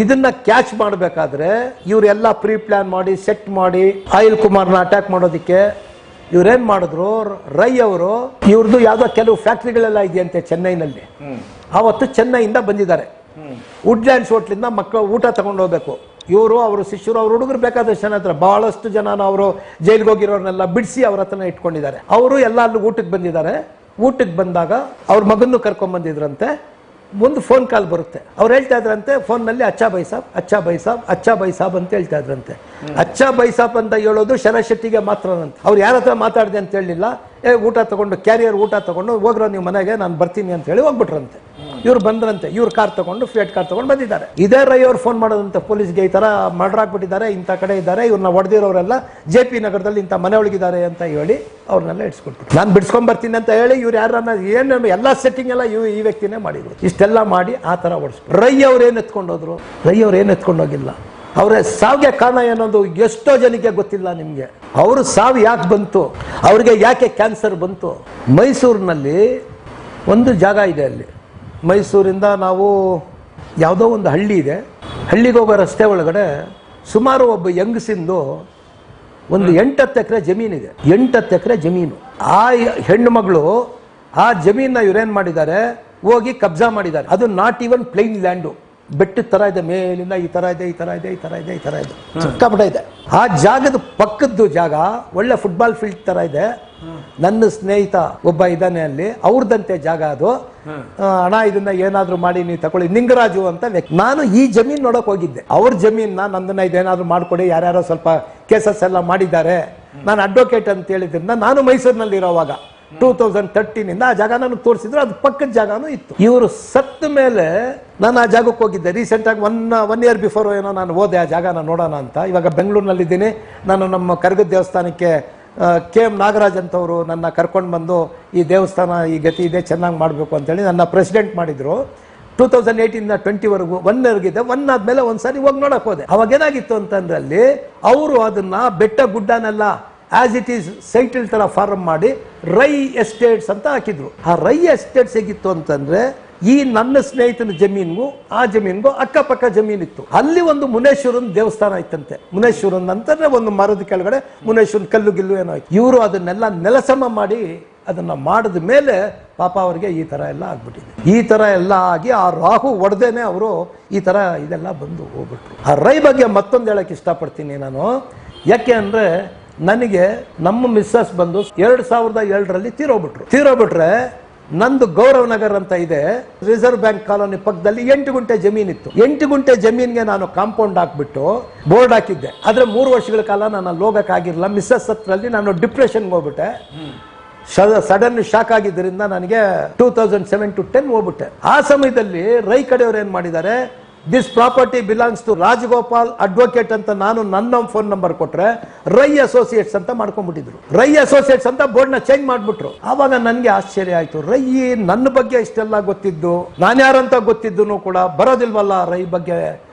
ಇದನ್ನ ಕ್ಯಾಚ್ ಮಾಡಬೇಕಾದ್ರೆ ಇವರೆಲ್ಲ ಪ್ರೀ ಪ್ಲಾನ್ ಮಾಡಿ ಸೆಟ್ ಮಾಡಿ ಆಯಿಲ್ ಕುಮಾರ್ನ ಅಟ್ಯಾಕ್ ಮಾಡೋದಕ್ಕೆ ಇವ್ರೇನ್ ಮಾಡಿದ್ರು, ರೈ ಅವರು ಇವ್ರದ್ದು ಯಾವ್ದೋ ಕೆಲವು ಫ್ಯಾಕ್ಟ್ರಿಗಳೆಲ್ಲ ಇದೆಯಂತೆ ಚೆನ್ನೈನಲ್ಲಿ. ಆವತ್ತು ಚೆನ್ನೈಯಿಂದ ಬಂದಿದ್ದಾರೆ. ವುಡ್ಲ್ಯಾಂಡ್ಸ್ ಹೋಟ್ಲಿಂದ ಮಕ್ಕಳು ಊಟ ತಗೊಂಡು ಹೋಗ್ಬೇಕು. ಇವರು ಅವ್ರ ಶಿಷ್ಯರು, ಅವ್ರ ಹುಡುಗರು ಬೇಕಾದಷ್ಟು ಜನ ಹತ್ರ, ಬಹಳಷ್ಟು ಜನ ಅವರು ಜೈಲ್ಗೆ ಹೋಗಿರೋರ್ನೆಲ್ಲ ಬಿಡಿಸಿ ಅವ್ರ ಹತ್ರನೇ ಇಟ್ಕೊಂಡಿದ್ದಾರೆ. ಅವರು ಎಲ್ಲ ಅಲ್ಲಿ ಊಟಕ್ಕೆ ಬಂದಿದ್ದಾರೆ. ಊಟಕ್ಕೆ ಬಂದಾಗ ಅವ್ರ ಮಗನ್ನು ಕರ್ಕೊಂಡ್ ಬಂದಿದ್ರಂತೆ. ಒಂದು ಫೋನ್ ಕಾಲ್ ಬರುತ್ತೆ. ಅವ್ರು ಹೇಳ್ತಾ ಇದ್ರಂತೆ ಫೋನ್ ನಲ್ಲಿ, ಅಚ್ಚಾ ಬೈ ಸಾಬ್, ಅಚ್ಚಾ ಬೈ ಸಾಬ್, ಅಚ್ಚಾ ಬೈ ಸಾಬ್ ಅಂತ ಹೇಳ್ತಾ ಇದ್ರಂತೆ. ಅಚ್ಚಾ ಬೈ ಸಾಬ್ ಅಂತ ಹೇಳೋದು ಶರತ್ ಶೆಟ್ಟಿಗೆ ಮಾತ್ರನಂತೆ. ಅವ್ರು ಯಾರ ಹತ್ರ ಮಾತಾಡಿದೆ ಅಂತ ಹೇಳಿಲ್ಲ. ಊಟ ತಗೊಂಡು, ಕ್ಯಾರಿಯರ್ ಊಟ ತಗೊಂಡು ಹೋಗ್ರೋ ನೀವು ಮನೆಗೆ, ನಾನು ಬರ್ತೀನಿ ಅಂತ ಹೇಳಿ ಹೋಗ್ಬಿಟ್ರಂತೆ. ಇವ್ರು ಬಂದ್ರಂತೆ, ಇವ್ರು ಕಾರ್ ತಗೊಂಡು ಫಿಯಟ್ ಕಾರ್ ತಗೊಂಡು ಬಂದಿದ್ದಾರೆ. ಇದೇ ರೈ ಅವ್ರು ಫೋನ್ ಮಾಡೋದಂತೆ ಪೊಲೀಸ್ಗೆ, ಈ ತರ ಮರ್ಡರ್ ಆಗ್ಬಿಟ್ಟಿದ್ದಾರೆ, ಇಂಥ ಕಡೆ ಇದ್ದಾರೆ, ಇವ್ರನ್ನ ಹೊಡೆದಿರೋರೆಲ್ಲ JP ನಗರದಲ್ಲಿ ಇಂಥ ಮನೆ ಒಳಗಿದ್ದಾರೆ ಅಂತ ಹೇಳಿ ಅವ್ರನ್ನೆಲ್ಲ ಇಡ್ಸ್ಕೊಟ್ಬಿಟ್ಟು ನಾನು ಬಿಡ್ಸ್ಕೊಂಡ್ ಬರ್ತೀನಿ ಅಂತ ಹೇಳಿ ಇವ್ರು ಯಾರನ್ನ ಏನು ಎಲ್ಲ ಸೆಟ್ಟಿಂಗ್ ಎಲ್ಲ ಈ ವ್ಯಕ್ತಿನೇ ಮಾಡಿದ್ರು. ಇಷ್ಟೆಲ್ಲ ಮಾಡಿ ಆ ತರ ಓಡಿಸ್ಬಿಟ್ಟು ರೈ ಅವ್ರು ಏನ್ ಎತ್ಕೊಂಡೋದ್ರು? ರೈ ಅವ್ರು ಏನ್ ಎತ್ಕೊಂಡೋಗಿಲ್ಲ. ಅವರ ಸಾವಿಗೆ ಕಾರಣ ಏನೊಂದು ಎಷ್ಟೋ ಜನಕ್ಕೆ ಗೊತ್ತಿಲ್ಲ ನಿಮಗೆ. ಅವರು ಸಾವು ಯಾಕೆ ಬಂತು, ಅವ್ರಿಗೆ ಯಾಕೆ ಕ್ಯಾನ್ಸರ್ ಬಂತು? ಮೈಸೂರಿನಲ್ಲಿ ಒಂದು ಜಾಗ ಇದೆ, ಅಲ್ಲಿ ಮೈಸೂರಿಂದ ನಾವು ಯಾವುದೋ ಒಂದು ಹಳ್ಳಿ ಇದೆ, ಹಳ್ಳಿಗೆ ಹೋಗೋ ರಸ್ತೆ ಒಳಗಡೆ ಸುಮಾರು ಒಬ್ಬ ಯಂಗಸಿಂದು ಒಂದು 8-10 ಎಕರೆ ಜಮೀನಿದೆ. 8-10 ಎಕರೆ ಜಮೀನು. ಆ ಹೆಣ್ಣು ಮಗಳು ಆ ಜಮೀನ ಇವ್ರೇನ್ ಮಾಡಿದ್ದಾರೆ, ಹೋಗಿ ಕಬ್ಜಾ ಮಾಡಿದ್ದಾರೆ. ಅದು ನಾಟ್ ಈವನ್ ಪ್ಲೈನ್ ಲ್ಯಾಂಡು, ಬೆಟ್ಟದ ತರ ಇದೆ, ಮೇಲಿಂದ ಈ ತರ ಇದೆ, ಈ ತರ ಇದೆ, ಈ ತರ ಇದೆ, ಈ ತರ ಇದೆ, ಸಿಕ್ಕಾಪಟ್ಟೆ ಇದೆ. ಆ ಜಾಗದ ಪಕ್ಕದ್ದು ಜಾಗ ಒಳ್ಳೆ ಫುಟ್ಬಾಲ್ ಫೀಲ್ಡ್ ತರ ಇದೆ. ನನ್ನ ಸ್ನೇಹಿತ ಒಬ್ಬ ಇದ್ದಾನೆ ಅಲ್ಲಿ, ಅವ್ರದಂತೆ ಜಾಗ ಅದು. ಹಣ ಇದನ್ನ ಏನಾದ್ರು ಮಾಡಿ ನೀವು ತಗೊಳ್ಳಿ, ನಿಂಗರಾಜು ಅಂತ ವ್ಯಕ್ತಿ. ನಾನು ಈ ಜಮೀನ್ ನೋಡಕ್ ಹೋಗಿದ್ದೆ. ಅವ್ರ ಜಮೀನ್ನ ನಂದನ್ನ ಇದೇನಾದ್ರು ಮಾಡ್ಕೊಡಿ, ಯಾರ್ಯಾರೋ ಸ್ವಲ್ಪ ಕೇಸಸ್ ಎಲ್ಲ ಮಾಡಿದ್ದಾರೆ, ನಾನು ಅಡ್ವೊಕೇಟ್ ಅಂತ ಹೇಳಿದ್ರಿಂದ ನಾನು ಮೈಸೂರಿನಲ್ಲಿ ಇರೋವಾಗ 2013 ಆ ಜಾಗ ನನಗೆ ತೋರಿಸಿದ್ರು, ಅದು ಪಕ್ಕದ ಜಾಗನೂ ಇತ್ತು. ಇವರು ಸತ್ತ ಮೇಲೆ ನಾನು ಆ ಜಾಗಕ್ಕೆ ಹೋಗಿದ್ದೆ. ರೀಸೆಂಟ್ ಆಗಿ ಒನ್ ಇಯರ್ ಬಿಫೋರ್ ಏನೋ ನಾನು ಹೋದೆ ಆ ಜಾಗನ ನೋಡೋಣ ಅಂತ. ಇವಾಗ ಬೆಂಗಳೂರಿನಲ್ಲಿದ್ದೀನಿ ನಾನು. ನಮ್ಮ ಕರಗದ ದೇವಸ್ಥಾನಕ್ಕೆ KM ನಾಗರಾಜ್ ಅಂತವರು ನನ್ನ ಕರ್ಕೊಂಡು ಬಂದು ಈ ದೇವಸ್ಥಾನ ಈ ಗತಿ ಇದೆ, ಚೆನ್ನಾಗಿ ಮಾಡಬೇಕು ಅಂತೇಳಿ ನನ್ನ ಪ್ರೆಸಿಡೆಂಟ್ ಮಾಡಿದ್ರು. 2018 20ವರೆಗೂ 1 ಇಯರ್ಗಿದೆ. 1 ಆದ್ಮೇಲೆ ಒಂದ್ಸಾರಿ ಹೋಗಿ ನೋಡಕ್ ಹೋದೆ. ಅವಾಗ ಏನಾಗಿತ್ತು ಅಂತಂದ್ರೆ ಅಲ್ಲಿ ಅವರು ಅದನ್ನ ಬೆಟ್ಟ ಗುಡ್ಡನೆಲ್ಲ ಆಸ್ ಇಟ್ ಈಸ್ ಸೈಟಲ್ ತರ ಫಾರ್ಮ್ ಮಾಡಿ ರೈ ಎಸ್ಟೇಟ್ಸ್ ಅಂತ ಹಾಕಿದ್ರು. ಆ ರೈ ಎಸ್ಟೇಟ್ಸ್ ಹೇಗಿತ್ತು ಅಂತಂದ್ರೆ ಈ ನನ್ನ ಸ್ನೇಹಿತನ ಜಮೀನ್ಗೂ ಆ ಜಮೀನ್ಗೂ ಅಕ್ಕಪಕ್ಕ ಜಮೀನಿತ್ತು. ಅಲ್ಲಿ ಒಂದು ಮುನೇಶ್ವರನ್ ದೇವಸ್ಥಾನ ಇತ್ತಂತೆ. ಮುನೇಶ್ವರನ್ ಅಂತಂದ್ರೆ ಒಂದು ಮರದ ಕೆಳಗಡೆ ಮುನೇಶ್ವರನ್ ಕಲ್ಲು ಗಿಲ್ಲು ಏನೋ ಆಯ್ತು. ಇವರು ಅದನ್ನೆಲ್ಲ ನೆಲಸಮ ಮಾಡಿ ಅದನ್ನ ಮಾಡಿದ ಮೇಲೆ ಪಾಪ ಅವರಿಗೆ ಈ ತರ ಎಲ್ಲ ಆಗ್ಬಿಟ್ಟಿದೆ. ಈ ತರ ಎಲ್ಲ ಆಗಿ ಆ ರಾಹು ಒಡೆದೇನೆ ಅವರು ಈ ತರ ಇದೆಲ್ಲ ಬಂದು ಹೋಗ್ಬಿಟ್ರು. ಆ ರೈ ಬಗ್ಗೆ ಮತ್ತೊಂದು ಹೇಳಕ್ ಇಷ್ಟಪಡ್ತೀನಿ ನಾನು. ಯಾಕೆ ಅಂದ್ರೆ ನನಗೆ ನಮ್ಮ ಮಿಸ್ಸಸ್ ಬಂದು 2007ರಲ್ಲಿ ತೀರೋಗ್ಬಿಟ್ರೆ ನಂದು ಗೌರವ್ ನಗರ್ ಅಂತ ಇದೆ, ರಿಸರ್ವ್ ಬ್ಯಾಂಕ್ ಕಾಲೋನಿ ಪಕ್ಕದಲ್ಲಿ 8 ಗುಂಟೆ ಜಮೀನಿತ್ತು. 8 ಗುಂಟೆ ಜಮೀನ್ಗೆ ನಾನು ಕಾಂಪೌಂಡ್ ಹಾಕ್ಬಿಟ್ಟು ಬೋರ್ಡ್ ಹಾಕಿದ್ದೆ. ಆದ್ರೆ 3 ವರ್ಷಗಳ ಕಾಲ ನಾನು ಅಲ್ಲಿ ಹೋಗಕ್ಕಾಗಿರಲಿಲ್ಲ. ಮಿಸ್ಸಸ್ ಹತ್ರಲ್ಲಿ ನಾನು ಡಿಪ್ರೆಷನ್ಗೆ ಹೋಗ್ಬಿಟ್ಟೆ. ಸಡನ್ ಶಾಕ್ ಆಗಿದ್ದರಿಂದ ನನಗೆ 2007 to 10 ಹೋಗ್ಬಿಟ್ಟೆ. ಆ ಸಮಯದಲ್ಲಿ ರೈ ಕಡೆಯವರು ಏನ್ ಮಾಡಿದ್ದಾರೆ, this property belongs to Rajagopal advocate ಅಂತ ನಾನು ನನ್ನ ಫೋನ್ ನಂಬರ್ ಕೊಟ್ರೆ ರೈ ಅಸೋಸಿಯೇಟ್ಸ್ ಅಂತ ಮಾಡ್ಕೊಂಡ್ಬಿಟ್ಟಿದ್ರು. ರೈ ಅಸೋಸಿಯೇಟ್ಸ್ ಅಂತ ಬೋರ್ಡ್ ನ ಚೇಂಜ್ ಮಾಡ್ಬಿಟ್ರು. ಆವಾಗ ನನ್ಗೆ ಆಶ್ಚರ್ಯ ಆಯ್ತು. ರೈ ನನ್ನ ಬಗ್ಗೆ ಇಷ್ಟೆಲ್ಲ ಗೊತ್ತಿದ್ದು, ನಾನು ಯಾರಂತ ಗೊತ್ತಿದ್ದು ಕೂಡ ಬರೋದಿಲ್ವಲ್ಲ ರೈ ಬಗ್ಗೆ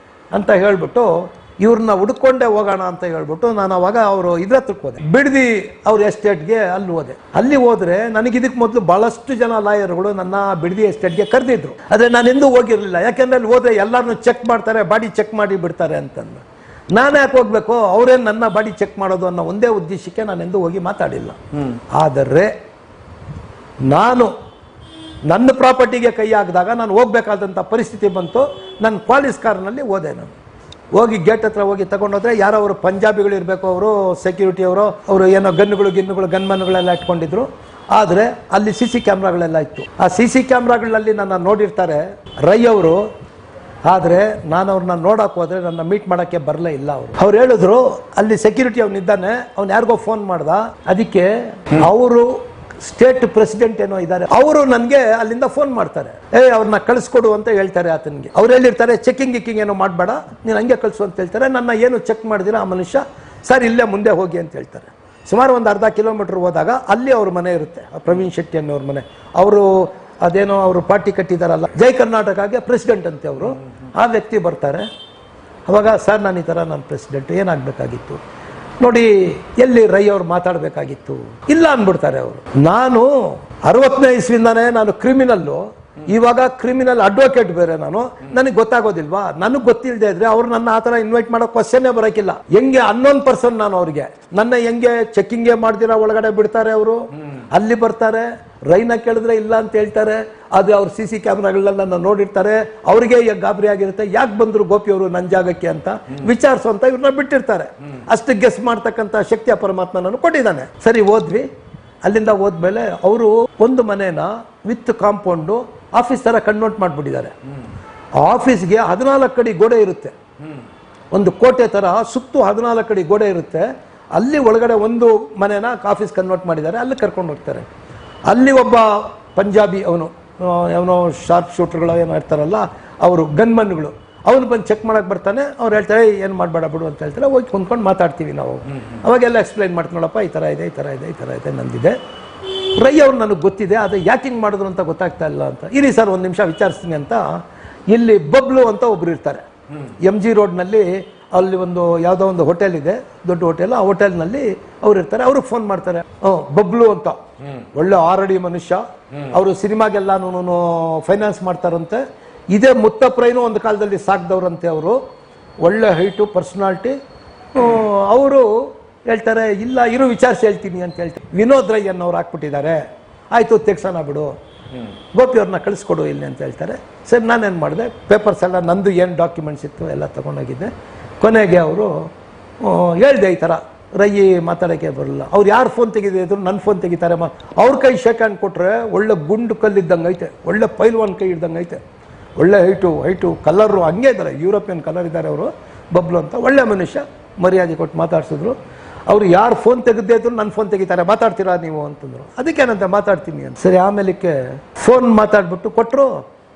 ಅಂತ ಹೇಳ್ಬಿಟ್ಟು ಇವ್ರನ್ನ ಹುಡ್ಕೊಂಡೇ ಹೋಗೋಣ ಅಂತ ಹೇಳ್ಬಿಟ್ಟು ನಾನು ಅವಾಗ ಅವರು ಇದ್ರ ಹತ್ರಕ್ಕೆ ಹೋದೆ, ಬಿಡದಿ ಅವ್ರ ಎಸ್ಟೇಟ್ಗೆ. ಅಲ್ಲಿ ಹೋದೆ. ಅಲ್ಲಿ ಹೋದ್ರೆ ನನಗೆ ಇದಕ್ಕೆ ಮೊದಲು ಬಹಳಷ್ಟು ಜನ ಲಾಯರ್ಗಳು ನನ್ನ ಬಿಡದಿ ಎಸ್ಟೇಟ್ಗೆ ಕರೆದಿದ್ರು. ಆದ್ರೆ ನಾನು ಎಂದೂ ಹೋಗಿರ್ಲಿಲ್ಲ. ಯಾಕೆಂದ್ರೆ ಅಲ್ಲಿ ಹೋದ್ರೆ ಎಲ್ಲಾರನ್ನು ಚೆಕ್ ಮಾಡ್ತಾರೆ, ಬಾಡಿ ಚೆಕ್ ಮಾಡಿ ಬಿಡ್ತಾರೆ ಅಂತಂದು. ನಾನು ಯಾಕೆ ಹೋಗ್ಬೇಕು, ಅವ್ರೇನು ನನ್ನ ಬಾಡಿ ಚೆಕ್ ಮಾಡೋದು ಅನ್ನೋ ಒಂದೇ ಉದ್ದೇಶಕ್ಕೆ ನಾನು ಎಂದೂ ಹೋಗಿ ಮಾತಾಡಿಲ್ಲ. ಆದರೆ ನಾನು ನನ್ನ ಪ್ರಾಪರ್ಟಿಗೆ ಕೈ ಹಾಕಿದಾಗ ನಾನು ಹೋಗ್ಬೇಕಾದಂಥ ಪರಿಸ್ಥಿತಿ ಬಂತು. ನನ್ನ ಪಾಲಿಸ್ ಕಾರ್ನಲ್ಲಿ ಹೋದೆ. ನಾನು ಹೋಗಿ ಗೇಟ್ ಹತ್ರ ಹೋಗಿ ತಗೊಂಡೋದ್ರೆ ಯಾರೋ ಅವರು ಪಂಜಾಬಿಗಳು ಇರಬೇಕು, ಅವರು ಸೆಕ್ಯೂರಿಟಿ ಅವರು ಏನೋ ಗನ್ನುಗಳು ಗನ್ಮನ್ಗಳೆಲ್ಲ ಇಟ್ಕೊಂಡಿದ್ರು. ಆದರೆ ಅಲ್ಲಿ CC ಕ್ಯಾಮ್ರಾಗಳೆಲ್ಲ ಇತ್ತು. ಆ CC ಕ್ಯಾಮ್ರಾಗಳಲ್ಲಿ ನನ್ನ ನೋಡಿರ್ತಾರೆ ರೈ ಅವರು. ಆದರೆ ನಾನು ಅವ್ರನ್ನ ನೋಡಕ್ಕೆ ಹೋದ್ರೆ ನನ್ನ ಮೀಟ್ ಮಾಡೋಕ್ಕೆ ಬರಲೇ ಇಲ್ಲ. ಅವ್ರು ಹೇಳಿದ್ರು ಅಲ್ಲಿ ಸೆಕ್ಯೂರಿಟಿ ಅವನಿದ್ದಾನೆ, ಅವ್ನು ಯಾರಿಗೋ ಫೋನ್ ಮಾಡ್ದ, ಅದಕ್ಕೆ ಅವರು ಸ್ಟೇಟ್ ಪ್ರೆಸಿಡೆಂಟ್ ಏನೋ ಇದ್ದಾರೆ, ಅವರು ನನಗೆ ಅಲ್ಲಿಂದ ಫೋನ್ ಮಾಡ್ತಾರೆ, ಅವ್ರನ್ನ ಕಳಿಸ್ಕೊಡು ಅಂತ ಹೇಳ್ತಾರೆ ಆತನಿಗೆ. ಅವ್ರು ಹೇಳಿರ್ತಾರೆ ಚೆಕಿಂಗ್ ಏನೋ ಮಾಡಬೇಡ, ನೀನು ಹಂಗೆ ಕಳಿಸು ಅಂತ ಹೇಳ್ತಾರೆ. ನನ್ನ ಏನು ಚೆಕ್ ಮಾಡಿದಿರ ಆ ಮನುಷ್ಯ, ಸರ್ ಇಲ್ಲೇ ಮುಂದೆ ಹೋಗಿ ಅಂತ ಹೇಳ್ತಾರೆ. ಸುಮಾರು ಒಂದು ಅರ್ಧ ಕಿಲೋಮೀಟರ್ ಹೋದಾಗ ಅಲ್ಲಿ ಅವ್ರ ಮನೆ ಇರುತ್ತೆ, ಪ್ರವೀಣ್ ಶೆಟ್ಟಿ ಅನ್ನೋರ ಮನೆ. ಅವರು ಅದೇನೋ ಅವರು ಪಾರ್ಟಿ ಕಟ್ಟಿದಾರಲ್ಲ, ಜೈ ಕರ್ನಾಟಕಗೆ ಪ್ರೆಸಿಡೆಂಟ್ ಅಂತೆ ಅವರು. ಆ ವ್ಯಕ್ತಿ ಬರ್ತಾರೆ. ಅವಾಗ ಸರ್ ನಾನು ಈ ಥರ ನಾನು ಪ್ರೆಸಿಡೆಂಟ್, ಏನಾಗಬೇಕಾಗಿತ್ತು ನೋಡಿ, ಎಲ್ಲಿ ರೈ ಅವ್ರು ಮಾತಾಡಬೇಕಾಗಿತ್ತು, ಇಲ್ಲ ಅಂದ್ಬಿಡ್ತಾರೆ ಅವರು. ನಾನು 60ನೇ ಇಸ್ವಿಂದಾನೇ ನಾನು ಕ್ರಿಮಿನಲ್ಲು, ಇವಾಗ ಕ್ರಿಮಿನಲ್ ಅಡ್ವೊಕೇಟ್ ಬೇರೆ. ನನಗೆ ಗೊತ್ತಾಗೋದಿಲ್ವಾ? ನನಗೆ ಗೊತ್ತಿಲ್ಲದೆ ಇದ್ರೆ ಅವ್ರು ನನ್ನ ಆ ಥರ ಇನ್ವೈಟ್ ಮಾಡೋ ಕ್ವಶನ್ನೇ ಬರೋಕ್ಕಿಲ್ಲ. ಹೆಂಗೆ ಅನ್ನೋನ್ ಪರ್ಸನ್ ನಾನು ಅವ್ರಿಗೆ, ನನ್ನ ಹೆಂಗೆ ಚೆಕ್ಕಿಂಗೇ ಮಾಡ್ದಿರ ಒಳಗಡೆ ಬಿಡ್ತಾರೆ ಅವರು. ಅಲ್ಲಿ ಬರ್ತಾರೆ, ರೈನ ಕೇಳಿದ್ರೆ ಇಲ್ಲ ಅಂತ ಹೇಳ್ತಾರೆ. ಅದು ಅವ್ರ CC ಕ್ಯಾಮ್ರಾಗಳೆಲ್ಲ ನೋಡಿರ್ತಾರೆ. ಅವ್ರಿಗೆ ಗಾಬರಿ ಆಗಿರುತ್ತೆ, ಯಾಕೆ ಬಂದ್ರು ಗೋಪಿ ಅವರು ನನ್ನ ಜಾಗಕ್ಕೆ ಅಂತ ವಿಚಾರಿಸುವಂತ ಇವ್ರನ್ನ ಬಿಟ್ಟಿರ್ತಾರೆ. ಅಷ್ಟು ಗೆಸ್ ಮಾಡ್ತಕ್ಕಂಥ ಶಕ್ತಿಯ ಪರಮಾತ್ಮ ನಾನು ಕೊಟ್ಟಿದ್ದಾನೆ. ಸರಿ ಹೋದ್ವಿ. ಅಲ್ಲಿಂದ ಹೋದ್ಮೇಲೆ ಅವರು ಒಂದು ಮನೇನ ವಿತ್ ಕಾಂಪೌಂಡು ಆಫೀಸ್ ತರ ಕನ್ವರ್ಟ್ ಮಾಡ್ಬಿಟ್ಟಿದ್ದಾರೆ. ಆಫೀಸ್ಗೆ 14 ಅಡಿ ಗೋಡೆ ಇರುತ್ತೆ, ಒಂದು ಕೋಟೆ ತರ ಸುತ್ತು 14 ಅಡಿ ಗೋಡೆ ಇರುತ್ತೆ. ಅಲ್ಲಿ ಒಳಗಡೆ ಒಂದು ಮನೇನ ಆಫೀಸ್ ಕನ್ವರ್ಟ್ ಮಾಡಿದ್ದಾರೆ. ಅಲ್ಲಿ ಕರ್ಕೊಂಡು ಹೋಗ್ತಾರೆ. ಅಲ್ಲಿ ಒಬ್ಬ ಪಂಜಾಬಿ ಅವನು ಏನೋ ಶಾರ್ಪ್ ಶೂಟರ್ಗಳು ಏನೋ ಇರ್ತಾರಲ್ಲ ಅವರು ಗನ್ಮನ್ಗಳು ಅವ್ನು ಬಂದು ಚೆಕ್ ಮಾಡಕ್ಕೆ ಬರ್ತಾನೆ. ಅವ್ರು ಹೇಳ್ತಾರೆ ಏನು ಮಾಡಬೇಡ ಬಿಡು ಅಂತ ಹೇಳ್ತಾರೆ. ಹೋಗಿ ಕುಂತ್ಕೊಂಡು ಮಾತಾಡ್ತೀವಿ ನಾವು. ಅವಾಗೆಲ್ಲ ಎಕ್ಸ್ಪ್ಲೈನ್ ಮಾಡ್ತೀನೋಳಪ್ಪ ಈ ಥರ ಇದೆ, ಈ ಥರ ಇದೆ, ಈ ಥರ ಇದೆ, ನಂದಿದೆ. ರೈ ಅವ್ರು ನನಗೆ ಗೊತ್ತಿದೆ, ಅದು ಯಾಕೆ ಹಿಂಗೆ ಮಾಡಿದ್ರು ಅಂತ ಗೊತ್ತಾಗ್ತಾ ಇಲ್ಲ ಅಂತ. ಇರಿ ಸರ್ ಒಂದು ನಿಮಿಷ ವಿಚಾರಿಸ್ತೀನಿ ಅಂತ ಇಲ್ಲಿ ಬಬ್ಲು ಅಂತ ಒಬ್ರು ಇರ್ತಾರೆ. MG ರೋಡ್ನಲ್ಲಿ ಅಲ್ಲಿ ಒಂದು ಯಾವುದೋ ಒಂದು ಹೋಟೆಲ್ ಇದೆ, ದೊಡ್ಡ ಹೋಟೆಲ್. ಆ ಹೋಟೆಲ್ನಲ್ಲಿ ಅವ್ರು ಇರ್ತಾರೆ. ಅವ್ರಿಗೆ ಫೋನ್ ಮಾಡ್ತಾರೆ, ಬಬ್ಲು ಅಂತ, ಒಳ್ಳೆ ಆರಡಿ ಮನುಷ್ಯ. ಅವರು ಸಿನಿಮಾಗೆಲ್ಲಾನು ಫೈನಾನ್ಸ್ ಮಾಡ್ತಾರಂತೆ. ಇದೇ ಮುತ್ತಪ್ರೈನು ಒಂದು ಕಾಲದಲ್ಲಿ ಸಾಕ್ದವ್ರಂತೆ. ಅವರು ಒಳ್ಳೆ ಹೈಟು, ಪರ್ಸನಾಲಿಟಿ. ಅವರು ಹೇಳ್ತಾರೆ, ಇಲ್ಲ ಇರು ವಿಚಾರಿಸಿ ಹೇಳ್ತೀನಿ ಅಂತ ಹೇಳ್ತಾರೆ. ವಿನೋದ್ ರೈ ಅನ್ನೋರು ಹಾಕ್ಬಿಟ್ಟಿದ್ದಾರೆ. ಆಯಿತು ತೆಗ್ಸೋಣ ಬಿಡು, ಗೋಪಿ ಅವ್ರನ್ನ ಕಳಿಸ್ಕೊಡು ಇಲ್ಲಿ ಅಂತ ಹೇಳ್ತಾರೆ. ಸರಿ ನಾನೇನು ಮಾಡಿದೆ, ಪೇಪರ್ಸ್ ಎಲ್ಲ ನಂದು ಏನು ಡಾಕ್ಯುಮೆಂಟ್ಸ್ ಇತ್ತು ಎಲ್ಲ ತೊಗೊಂಡೋಗಿದ್ದೆ. ಕೊನೆಗೆ ಅವರು ಹೇಳಿದೆ, ಈ ಥರ ರೈ ಮಾತಾಡೋಕ್ಕೆ ಬರಲ್ಲ. ಅವ್ರು ಯಾರು ಫೋನ್ ತೆಗೆದಿದ್ರು ನನ್ನ ಫೋನ್ ತೆಗಿತಾರೆ. ಅವ್ರ ಕೈ ಶೇಕ್ ಹ್ಯಾಂಡ್ ಕೊಟ್ಟರೆ ಒಳ್ಳೆ ಗುಂಡು ಕಲ್ಲಿದ್ದಂಗೆ ಐತೆ, ಒಳ್ಳೆ ಪೈಲ್ವಾನ್ ಕೈ ಇದ್ದಂಗೆ ಐತೆ, ಒಳ್ಳೆ ಹೈಟು ಕಲರು ಹಂಗೆ ಇದ್ದಾರೆ, ಯುರೋಪಿಯನ್ ಕಲರ್ ಇದ್ದಾರೆ ಅವರು. ಬಬ್ಲು ಅಂತ ಒಳ್ಳೆ ಮನುಷ್ಯ, ಮರ್ಯಾದೆ ಕೊಟ್ಟು ಮಾತಾಡ್ಸಿದ್ರು. ಅವರು ಯಾರು ಫೋನ್ ತೆಗೆದೇ ಇದ್ರು ನನ್ನ ಫೋನ್ ತೆಗಿತಾರೆ, ಮಾತಾಡ್ತೀರಾ ನೀವು ಅಂತಂದ್ರು. ಅದಕ್ಕೇನಂತ ಮಾತಾಡ್ತೀನಿ ಅಂತ. ಸರಿ ಆಮೇಲಕ್ಕೆ ಫೋನ್ ಮಾತಾಡ್ಬಿಟ್ಟು ಕೊಟ್ಟರು.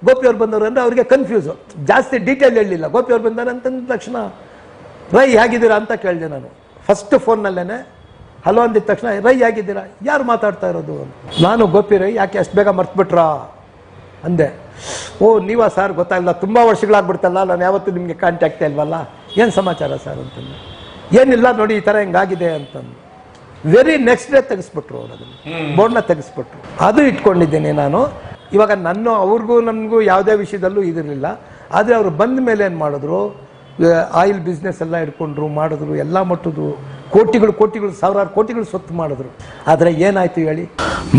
ಗೋಪಿ ಅವ್ರು ಬಂದವರು ಅಂದರೆ ಅವ್ರಿಗೆ ಕನ್ಫ್ಯೂಸು, ಜಾಸ್ತಿ ಡೀಟೇಲ್ ಹೇಳಲಿಲ್ಲ. ಗೋಪಿ ಅವ್ರು ಬಂದಾರೆ ಅಂತಂದ ತಕ್ಷಣ ರೈ ಹೇಗಿದ್ದೀರಾ ಅಂತ ಕೇಳಿದೆ ನಾನು. ಫಸ್ಟ್ ಫೋನ್ನಲ್ಲೇ ಹಲೋ ಅಂದಿದ ತಕ್ಷಣ ರೈ ಹೇಗಿದ್ದೀರಾ, ಯಾರು ಮಾತಾಡ್ತಾ ಇರೋದು ಅಂತ. ನಾನು ಗೋಪಿ ರೈ, ಯಾಕೆ ಅಷ್ಟು ಬೇಗ ಮರ್ತ್ಬಿಟ್ರಾ ಅಂದೆ. ಓ ನೀವಾ ಸರ್, ಗೊತ್ತಾಗಲ್ಲ, ತುಂಬ ವರ್ಷಗಳಾಗ್ಬಿಡ್ತಲ್ಲ, ನಾನು ಯಾವತ್ತೂ ನಿಮಗೆ ಕಾಂಟ್ಯಾಕ್ಟೇ ಇಲ್ವಲ್ಲ, ಏನು ಸಮಾಚಾರ ಸರ್ ಅಂತಂದು. ಏನಿಲ್ಲ ನೋಡಿ ಈ ಥರ ಹಿಂಗಾಗಿದೆ ಅಂತಂದು. ವೆರಿ ನೆಕ್ಸ್ಟ್ ಡೇ ತೆಗೆಸ್ಬಿಟ್ರು ಅವರು, ಅದನ್ನು ಬೋರ್ಡ್ನ ತೆಗೆಸ್ಬಿಟ್ರು. ಅದು ಇಟ್ಕೊಂಡಿದ್ದೀನಿ ನಾನು. ಇವಾಗ ಅವ್ರಿಗೂ ನನಗೂ ಯಾವುದೇ ವಿಷಯದಲ್ಲೂ ಇದಿರಲಿಲ್ಲ. ಆದರೆ ಅವರು ಬಂದ ಮೇಲೆ ಏನು ಮಾಡಿದ್ರು, ಆಯಿಲ್ ಬಿಸ್ನೆಸ್ ಎಲ್ಲ ಇಟ್ಕೊಂಡ್ರು, ಮಾಡಿದ್ರು, ಎಲ್ಲ ಮಟ್ಟದ್ದು ಕೋಟಿಗಳು ಸಾವಿರಾರು ಕೋಟಿಗಳು ಸ್ವತ್ತು ಮಾಡಿದ್ರು. ಆದರೆ ಏನಾಯ್ತು ಹೇಳಿ.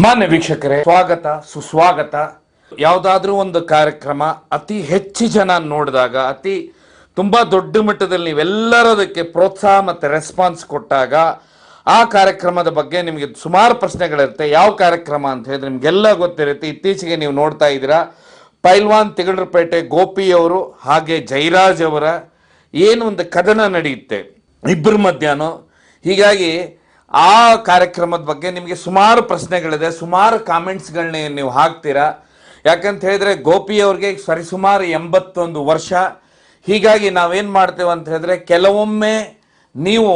ಮಾನ್ಯ ವೀಕ್ಷಕರೇ, ಸ್ವಾಗತ ಸುಸ್ವಾಗತ. ಯಾವುದಾದ್ರೂ ಒಂದು ಕಾರ್ಯಕ್ರಮ ಅತಿ ಹೆಚ್ಚು ಜನ ನೋಡಿದಾಗ, ತುಂಬಾ ದೊಡ್ಡ ಮಟ್ಟದಲ್ಲಿ ನೀವೆಲ್ಲರೂ ಅದಕ್ಕೆ ಪ್ರೋತ್ಸಾಹ ಮತ್ತೆ ರೆಸ್ಪಾನ್ಸ್ ಕೊಟ್ಟಾಗ ಆ ಕಾರ್ಯಕ್ರಮದ ಬಗ್ಗೆ ನಿಮಗೆ ಸುಮಾರು ಪ್ರಶ್ನೆಗಳಿರುತ್ತೆ. ಯಾವ ಕಾರ್ಯಕ್ರಮ ಅಂತ ಹೇಳಿದ್ರೆ ನಿಮ್ಗೆಲ್ಲ ಗೊತ್ತಿರುತ್ತೆ. ಇತ್ತೀಚೆಗೆ ನೀವು ನೋಡ್ತಾ ಇದ್ದೀರಾ, ಪೈಲ್ವಾನ್ ತಿಗಳರಪೇಟೆ ಗೋಪಿಯವರು ಹಾಗೆ ಜೈರಾಜ್ ಅವರ ಏನು ಒಂದು ಕದನ ನಡೆಯುತ್ತೆ ಇಬ್ಬರ ಮಧ್ಯಾಹ್ನ. ಹೀಗಾಗಿ ಆ ಕಾರ್ಯಕ್ರಮದ ಬಗ್ಗೆ ನಿಮಗೆ ಸುಮಾರು ಪ್ರಶ್ನೆಗಳಿದೆ, ಸುಮಾರು ಕಾಮೆಂಟ್ಸ್ಗಳನ್ನ ನೀವು ಹಾಕ್ತೀರಾ. ಯಾಕಂತ ಹೇಳಿದ್ರೆ ಗೋಪಿಯವ್ರಿಗೆ ಸರಿಸುಮಾರು 81 ವರ್ಷ. ಹೀಗಾಗಿ ನಾವೇನು ಮಾಡ್ತೇವೆ ಅಂತ ಹೇಳಿದ್ರೆ, ಕೆಲವೊಮ್ಮೆ ನೀವು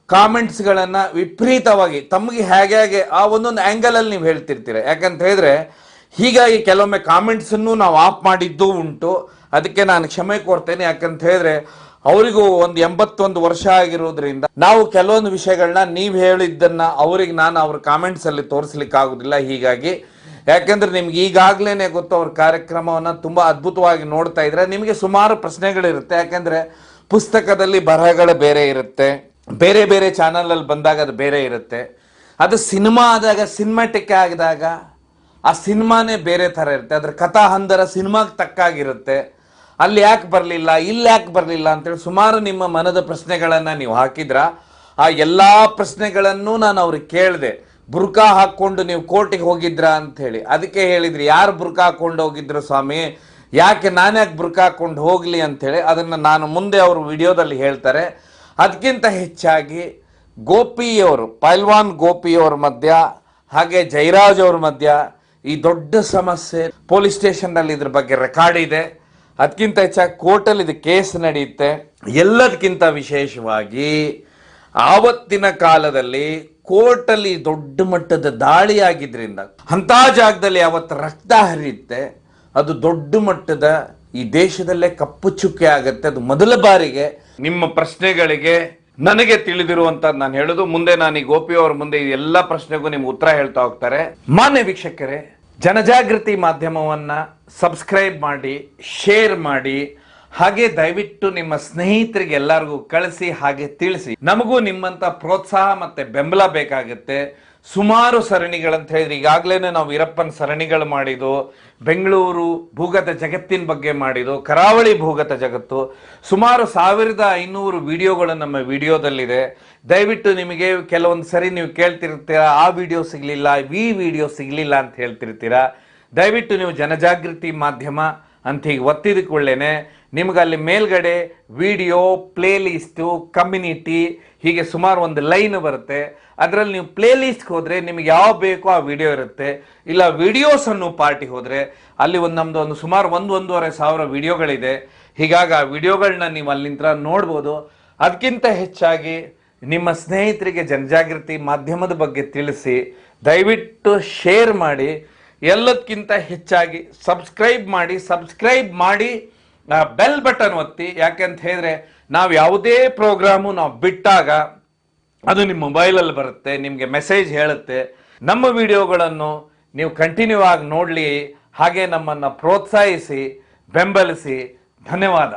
ಕಾಮೆಂಟ್ಸ್ಗಳನ್ನು ವಿಪರೀತವಾಗಿ ತಮಗೆ ಹೇಗೆ ಆ ಒಂದೊಂದು ಆ್ಯಂಗಲಲ್ಲಿ ನೀವು ಹೇಳ್ತಿರ್ತೀರ. ಯಾಕಂತ ಹೇಳಿದ್ರೆ ಹೀಗಾಗಿ ಕೆಲವೊಮ್ಮೆ ಕಾಮೆಂಟ್ಸನ್ನು ನಾವು ಆಫ್ ಮಾಡಿದ್ದು ಉಂಟು. ಅದಕ್ಕೆ ನಾನು ಕ್ಷಮೆ ಕೋರ್ತೇನೆ. ಯಾಕಂತ ಹೇಳಿದ್ರೆ ಅವರಿಗೂ ಒಂದು 81 ವರ್ಷ ಆಗಿರೋದ್ರಿಂದ ನಾವು ಕೆಲವೊಂದು ವಿಷಯಗಳನ್ನ ನೀವು ಹೇಳಿದ್ದನ್ನ ಅವರಿಗೆ ನಾನು ಅವ್ರ ಕಾಮೆಂಟ್ಸಲ್ಲಿ ತೋರಿಸ್ಲಿಕ್ಕೆ ಆಗೋದಿಲ್ಲ. ಹೀಗಾಗಿ ಯಾಕೆಂದ್ರೆ ನಿಮ್ಗೆ ಈಗಾಗಲೇ ಗೊತ್ತು, ಅವ್ರ ಕಾರ್ಯಕ್ರಮವನ್ನು ತುಂಬ ಅದ್ಭುತವಾಗಿ ನೋಡ್ತಾ ಇದ್ರೆ ನಿಮಗೆ ಸುಮಾರು ಪ್ರಶ್ನೆಗಳಿರುತ್ತೆ. ಯಾಕೆಂದ್ರೆ ಪುಸ್ತಕದಲ್ಲಿ ಬರಹಗಳು ಬೇರೆ ಇರುತ್ತೆ, ಬೇರೆ ಬೇರೆ ಚಾನಲಲ್ಲಿ ಬಂದಾಗ ಅದು ಬೇರೆ ಇರುತ್ತೆ. ಅದು ಸಿನಿಮಾ ಆದಾಗ, ಸಿನಿಮಾಟಿಕ್ ಆಗಿದಾಗ ಆ ಸಿನಿಮಾನೇ ಬೇರೆ ಥರ ಇರುತ್ತೆ. ಅದ್ರ ಕಥಾ ಹಂದರ ಸಿನಿಮಾಗೆ ತಕ್ಕಾಗಿರುತ್ತೆ. ಅಲ್ಲಿ ಯಾಕೆ ಬರಲಿಲ್ಲ, ಇಲ್ಲಿ ಯಾಕೆ ಬರಲಿಲ್ಲ ಅಂತೇಳಿ ಸುಮಾರು ನಿಮ್ಮ ಮನದ ಪ್ರಶ್ನೆಗಳನ್ನು ನೀವು ಹಾಕಿದ್ರ. ಆ ಎಲ್ಲ ಪ್ರಶ್ನೆಗಳನ್ನು ನಾನು ಅವ್ರಿಗೆ ಕೇಳಿದೆ. ಬುರ್ಕಾ ಹಾಕ್ಕೊಂಡು ನೀವು ಕೋರ್ಟಿಗೆ ಹೋಗಿದ್ರಾ ಅಂತ ಹೇಳಿ. ಅದಕ್ಕೆ ಹೇಳಿದ್ರಿ, ಯಾರು ಬುರ್ಕಾ ಹಾಕ್ಕೊಂಡು ಹೋಗಿದ್ರು ಸ್ವಾಮಿ, ಯಾಕೆ ನಾನ್ಯಾಕೆ ಬುರ್ಕಾ ಹಾಕ್ಕೊಂಡು ಹೋಗ್ಲಿ ಅಂತೇಳಿ. ಅದನ್ನು ನಾನು ಮುಂದೆ ಅವರು ವಿಡಿಯೋದಲ್ಲಿ ಹೇಳ್ತಾರೆ. ಅದಕ್ಕಿಂತ ಹೆಚ್ಚಾಗಿ ಗೋಪಿಯವರು, ಪೈಲ್ವಾನ್ ಗೋಪಿಯವ್ರ ಮಧ್ಯ ಹಾಗೆ ಜೈರಾಜ್ ಅವ್ರ ಮಧ್ಯ ಈ ದೊಡ್ಡ ಸಮಸ್ಯೆ. ಪೊಲೀಸ್ ಸ್ಟೇಷನ್ನಲ್ಲಿ ಇದ್ರ ಬಗ್ಗೆ ರೆಕಾರ್ಡ್ ಇದೆ. ಅದಕ್ಕಿಂತ ಹೆಚ್ಚಾಗಿ ಕೋರ್ಟಲ್ಲಿ ಇದು ಕೇಸ್ ನಡೆಯುತ್ತೆ. ಎಲ್ಲದಕ್ಕಿಂತ ವಿಶೇಷವಾಗಿ ಆವತ್ತಿನ ಕಾಲದಲ್ಲಿ ಕೋರ್ಟಲ್ಲಿ ದೊಡ್ಡ ಮಟ್ಟದ ದಾಳಿ ಆಗಿದ್ರಿಂದ ಅಂಥ ಜಾಗದಲ್ಲಿ ಯಾವತ್ತು ರಕ್ತ ಹರಿಯುತ್ತೆ, ಅದು ದೊಡ್ಡ ಮಟ್ಟದ ಈ ದೇಶದಲ್ಲೇ ಕಪ್ಪು ಚುಕ್ಕೆ ಆಗುತ್ತೆ. ಅದು ಮೊದಲ ಬಾರಿಗೆ. ನಿಮ್ಮ ಪ್ರಶ್ನೆಗಳಿಗೆ ನನಗೆ ತಿಳಿದಿರುವಂತ ನಾನು ಹೇಳೋದು, ಮುಂದೆ ನಾನು ಈ ಗೋಪಿ ಅವರ ಮುಂದೆ ಎಲ್ಲ ಪ್ರಶ್ನೆಗೂ ನಿಮ್ಗೆ ಉತ್ತರ ಹೇಳ್ತಾ ಹೋಗ್ತಾರೆ. ಮಾನ್ಯ ವೀಕ್ಷಕರೇ, ಜನಜಾಗೃತಿ ಮಾಧ್ಯಮವನ್ನ ಸಬ್ಸ್ಕ್ರೈಬ್ ಮಾಡಿ, ಶೇರ್ ಮಾಡಿ, ಹಾಗೆ ದಯವಿಟ್ಟು ನಿಮ್ಮ ಸ್ನೇಹಿತರಿಗೆ ಎಲ್ಲರಿಗೂ ಕಳಿಸಿ, ಹಾಗೆ ತಿಳಿಸಿ. ನಮಗೂ ನಿಮ್ಮಂತ ಪ್ರೋತ್ಸಾಹ ಮತ್ತೆ ಬೆಂಬಲ ಬೇಕಾಗುತ್ತೆ. ಸುಮಾರು ಸರಣಿಗಳಂತ ಹೇಳಿದ್ರೆ ಈಗಾಗಲೇ ನಾವು ವೀರಪ್ಪನ ಸರಣಿಗಳು ಮಾಡಿದ್ದು, ಬೆಂಗಳೂರು ಭೂಗತ ಜಗತ್ತಿನ ಬಗ್ಗೆ ಮಾಡಿದ್ದು, ಕರಾವಳಿ ಭೂಗತ ಜಗತ್ತು, ಸುಮಾರು 1500 ವಿಡಿಯೋಗಳು ನಮ್ಮ ವಿಡಿಯೋದಲ್ಲಿದೆ. ದಯವಿಟ್ಟು ನಿಮಗೆ ಕೆಲವೊಂದು ಸರಿ ನೀವು ಕೇಳ್ತಿರ್ತೀರಾ, ಆ ವಿಡಿಯೋ ಸಿಗ್ಲಿಲ್ಲ, ಈ ವಿಡಿಯೋ ಸಿಗ್ಲಿಲ್ಲ ಅಂತ ಹೇಳ್ತಿರ್ತೀರಾ. ದಯವಿಟ್ಟು ನೀವು ಜನಜಾಗೃತಿ ಮಾಧ್ಯಮ ಅಂತ ಹೀಗೆ ಒತ್ತಿದಕ್ಕೊಳ್ಳೇನೆ ನಿಮ್ಗೆ ಅಲ್ಲಿ ಮೇಲ್ಗಡೆ ವಿಡಿಯೋ, ಪ್ಲೇ ಲಿಸ್ಟು, ಕಮ್ಯುನಿಟಿ ಹೀಗೆ ಸುಮಾರು ಒಂದು ಲೈನ್ ಬರುತ್ತೆ. ಅದರಲ್ಲಿ ನೀವು ಪ್ಲೇ ಲಿಸ್ಟ್ಗೆ ಹೋದರೆ ನಿಮಗೆ ಯಾವ ಬೇಕೋ ಆ ವಿಡಿಯೋ ಇರುತ್ತೆ. ಇಲ್ಲ ವಿಡಿಯೋಸ್ ಅನ್ನೋ ಪಾರ್ಟಿ ಹೋದರೆ ಅಲ್ಲಿ ನಮ್ಮದು ಸುಮಾರು 1-1.5 ವಿಡಿಯೋಗಳಿದೆ. ಹೀಗಾಗಿ ಆ ವಿಡಿಯೋಗಳನ್ನ ನೀವು ಅಲ್ಲಿಂದ ನೋಡ್ಬೋದು. ಅದಕ್ಕಿಂತ ಹೆಚ್ಚಾಗಿ ನಿಮ್ಮ ಸ್ನೇಹಿತರಿಗೆ ಜನಜಾಗೃತಿ ಮಾಧ್ಯಮದ ಬಗ್ಗೆ ತಿಳಿಸಿ, ದಯವಿಟ್ಟು ಶೇರ್ ಮಾಡಿ. ಎಲ್ಲದಕ್ಕಿಂತ ಹೆಚ್ಚಾಗಿ ಸಬ್ಸ್ಕ್ರೈಬ್ ಮಾಡಿ ಬೆಲ್ ಬಟನ್ ಒತ್ತಿ. ಯಾಕೆಂತ ಹೇಳಿದ್ರೆ ನಾವು ಯಾವುದೇ ಪ್ರೋಗ್ರಾಮು ನಾವು ಬಿಟ್ಟಾಗ ಅದು ನಿಮ್ಮ ಮೊಬೈಲಲ್ಲಿ ಬರುತ್ತೆ, ನಿಮಗೆ ಮೆಸೇಜ್ ಹೇಳುತ್ತೆ. ನಮ್ಮ ವಿಡಿಯೋಗಳನ್ನು ನೀವು ಕಂಟಿನ್ಯೂ ಆಗಿ ನೋಡಲಿ, ಹಾಗೆ ನಮ್ಮನ್ನು ಪ್ರೋತ್ಸಾಹಿಸಿ, ಬೆಂಬಲಿಸಿ. ಧನ್ಯವಾದ.